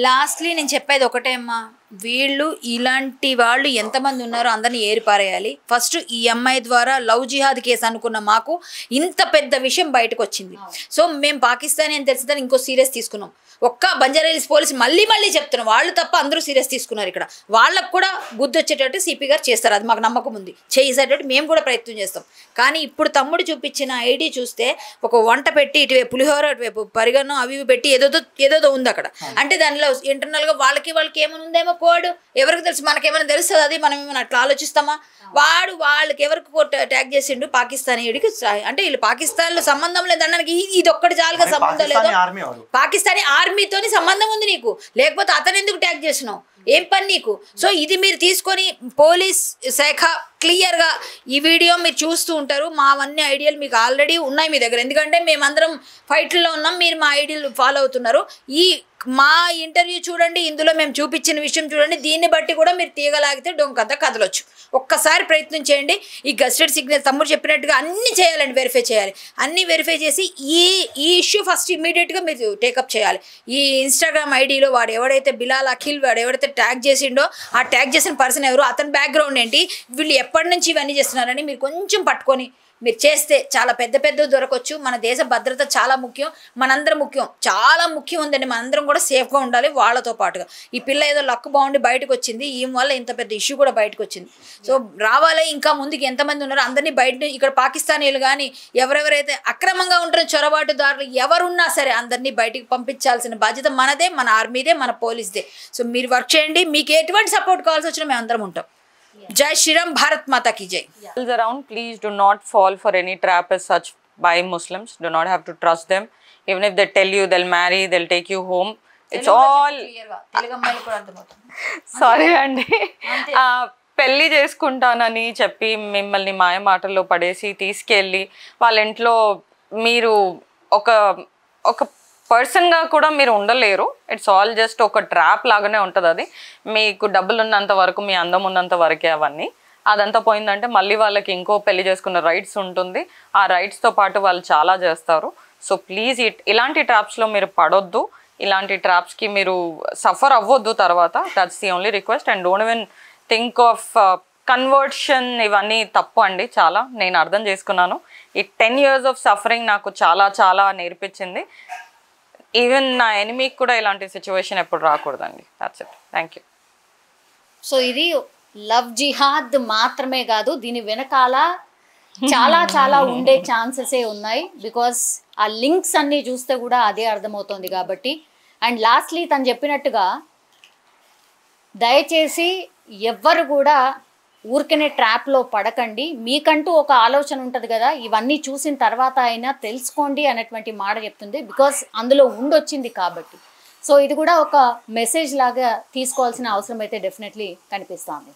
లాస్ట్లీ నేను చెప్పేది ఒకటే అమ్మా, వీళ్ళు ఇలాంటి వాళ్ళు ఎంతమంది ఉన్నారో అందరినీ ఏరిపారేయాలి. ఫస్ట్ ఈ అమ్మాయి ద్వారా లవ్ జిహాద్ కేసు అనుకున్న మాకు ఇంత పెద్ద విషయం బయటకు వచ్చింది. సో మేము పాకిస్తానీ అని తెలిసిందని ఇంకో సీరియస్ తీసుకున్నాం. ఒక్క బంజారాహిల్స్ పోలీసు మళ్ళీ చెప్తున్నాం, వాళ్ళు తప్ప అందరూ సీరియస్ తీసుకున్నారు. ఇక్కడ వాళ్ళకు కూడా బుద్ధి వచ్చేటట్టు సిపి గారు చేస్తారు, అది మాకు నమ్మకం ఉంది. చేసేటట్టు మేము కూడా ప్రయత్నం చేస్తాం. కానీ ఇప్పుడు తమ్ముడు చూపించిన ఐడి చూస్తే ఒక వంట పెట్టి ఇటువైపు పులిహోర, అటువైపు పరిగణం అవి పెట్టి ఏదోదో ఉంది అక్కడ. అంటే దానిలో ఇంటర్నల్గా వాళ్ళకి ఏమైనా ఉందేమో కోడ్, ఎవరికి తెలుసు? మనకేమైనా తెలుస్తుంది అది? మనం ఏమైనా అట్లా ఆలోచిస్తామా? వాళ్ళకి ఎవరికి ట్యాగ్ చేసిండు పాకిస్తానీయుడికి. అంటే వీళ్ళు పాకిస్తాన్లో సంబంధం లేదనడానికి ఇది ఒక్కటి చాలుగా సంబంధం లేదు. పాకిస్తానీ ఆర్మీతోని సంబంధం ఉంది నీకు, లేకపోతే అతను ఎందుకు ట్యాగ్ చేసినావు? ఏం పని నీకు? సో ఇది మీరు తీసుకొని పోలీస్ శాఖ క్లియర్గా ఈ వీడియో మీరు చూస్తూ ఉంటారు. మావన్నీ ఐడియాలు మీకు ఆల్రెడీ ఉన్నాయి మీ దగ్గర, ఎందుకంటే మేమందరం ఫైట్లో ఉన్నాం, మీరు మా ఐడియాలు ఫాలో అవుతున్నారు. ఈ మా ఇంటర్వ్యూ చూడండి, ఇందులో మేము చూపించిన విషయం చూడండి, దీన్ని బట్టి కూడా మీరు తీగలాగితే డొంకంతా కదలొచ్చు. ఒక్కసారి ప్రయత్నం చేయండి. ఈ గస్టెడ్ సిగ్నల్ తమ్ముడు చెప్పినట్టుగా అన్నీ చేయాలండి, వెరిఫై చేయాలి. అన్నీ వెరిఫై చేసి ఈ ఇష్యూ ఫస్ట్ ఇమీడియట్గా మీరు టేకప్ చేయాలి. ఈ ఇన్స్టాగ్రామ్ ఐడిలో వాడు ఎవడైతే బిలాల్ అఖిల్ వాడు ఎవడైతే ట్యాగ్ చేసిండో, ఆ ట్యాగ్ చేసిన పర్సన్ ఎవరు, అతని బ్యాక్గ్రౌండ్ ఏంటి, వీళ్ళు ఎప్పటి నుంచి ఇవన్నీ చేస్తున్నారని మీరు కొంచెం పట్టుకొని మీరు చేస్తే చాలా పెద్ద దొరకవచ్చు. మన దేశ భద్రత చాలా ముఖ్యం, మనందరం ముఖ్యం, చాలా ముఖ్యం ఉందండి. మనందరం కూడా సేఫ్గా ఉండాలి వాళ్ళతో పాటుగా. ఈ పిల్ల ఏదో లక్ బాగుండి బయటకు వచ్చింది, ఈ వల్ల ఇంత పెద్ద ఇష్యూ కూడా బయటకు వచ్చింది. సో రావాలి, ఇంకా ముందుకు ఎంతమంది ఉన్నారో అందరినీ బయట, ఇక్కడ పాకిస్తానీలు కానీ ఎవరెవరైతే అక్రమంగా ఉంటారో చొరబాటుదారులు ఎవరున్నా సరే అందరినీ బయటికి పంపించాల్సిన బాధ్యత మనదే, మన ఆర్మీదే, మన పోలీస్దే. సో మీరు వర్క్ చేయండి, మీకు ఎటువంటి సపోర్ట్ కావాల్సి వచ్చినా మేము అందరం ఉంటాం. Jai Shri Ram, Bharat Mata ki jai. Around, please do not fall for any trap as such by Muslims. Do not have to trust them. Even if they tell you they'll marry, they'll take you home. It's all... Sorry అండి, పెళ్ళి చేసుకుంటానని చెప్పి మిమ్మల్ని మాయ మాటల్లో పడేసి తీసుకెళ్ళి వాళ్ళ ఇంట్లో మీరు ఒక పర్సన్గా కూడా మీరు ఉండలేరు. ఇట్స్ ఆల్ జస్ట్ ఒక ట్రాప్ లాగానే ఉంటుంది. అది మీకు డబ్బులు ఉన్నంత వరకు, మీ అందం ఉన్నంత వరకే అవన్నీ. అదంతా పోయిందంటే మళ్ళీ వాళ్ళకి ఇంకో పెళ్లి చేసుకున్న రైట్స్ ఉంటుంది. ఆ రైట్స్తో పాటు వాళ్ళు చాలా చేస్తారు. సో ప్లీజ్ ఇలాంటి ట్రాప్స్లో మీరు పడొద్దు, ఇలాంటి ట్రాప్స్కి మీరు సఫర్ అవ్వద్దు తర్వాత. That's the only request. And don't even think of conversion. ఇవన్నీ తప్పు అండి చాలా. నేను అర్థం చేసుకున్నాను. ఈ 10 years ఆఫ్ సఫరింగ్ నాకు చాలా నేర్పించింది. ఈవెన్ నా ఎనిమీకి కూడా ఇలాంటి సిచ్యువేషన్ ఎప్పుడు రాకూడదండి. That's it. Thank you. So ఇది లవ్ జిహాద్ మాత్రమే కాదు, దీని వెనకాల చాలా ఉండే ఛాన్సెసే ఉన్నాయి. బికాస్ ఆ లింక్స్ అన్నీ చూస్తే కూడా అదే అర్థమవుతుంది కాబట్టి. అండ్ లాస్ట్లీ తను చెప్పినట్టుగా దయచేసి ఎవ్వరు కూడా ఊరికనే ట్రాప్లో పడకండి. మీకంటూ ఒక ఆలోచన ఉంటుంది కదా, ఇవన్నీ చూసిన తర్వాత అయినా తెలుసుకోండి అనేటువంటి మాట చెప్తుంది. బికాస్ అందులో ఉండొచ్చింది కాబట్టి. సో ఇది కూడా ఒక మెసేజ్ లాగా తీసుకోవాల్సిన అవసరం అయితే డెఫినెట్లీ కనిపిస్తుంది.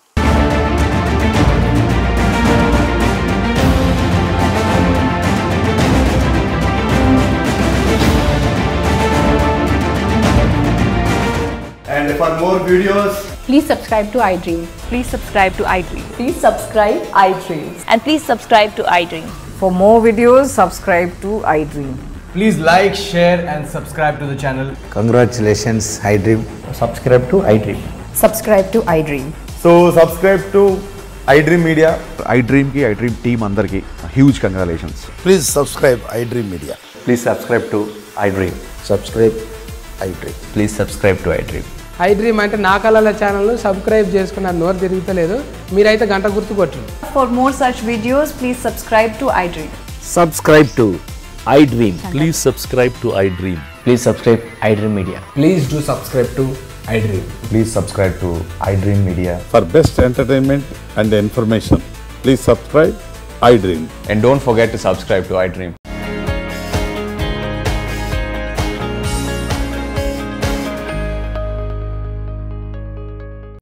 And for more videos, please subscribe to iDream. Please subscribe to iDream. Please subscribe iDream. And please subscribe to iDream. For more videos, subscribe to iDream. please like, share and subscribe to the channel. Congratulations, iDream. Subscribe to iDream. Subscribe to iDream. So subscribe to iDream Media. iDream ki iDream team अंदर की huge congratulations. Please subscribe iDream Media. Please subscribe to iDream. Subscribe iDream. Please subscribe to iDream. iDream అంటే నా కళల channel subscribe చేసుకున్న నోరు తిరుగుతలేదు, మీరైతే గంట గుర్తు కొట్టండి. For more such videos, please subscribe to iDream. Subscribe to iDream. Please subscribe to iDream. Please subscribe iDream Media. Please do subscribe to iDream. Please subscribe to iDream Media. For best entertainment and information, please subscribe iDream. And don't forget to subscribe to iDream.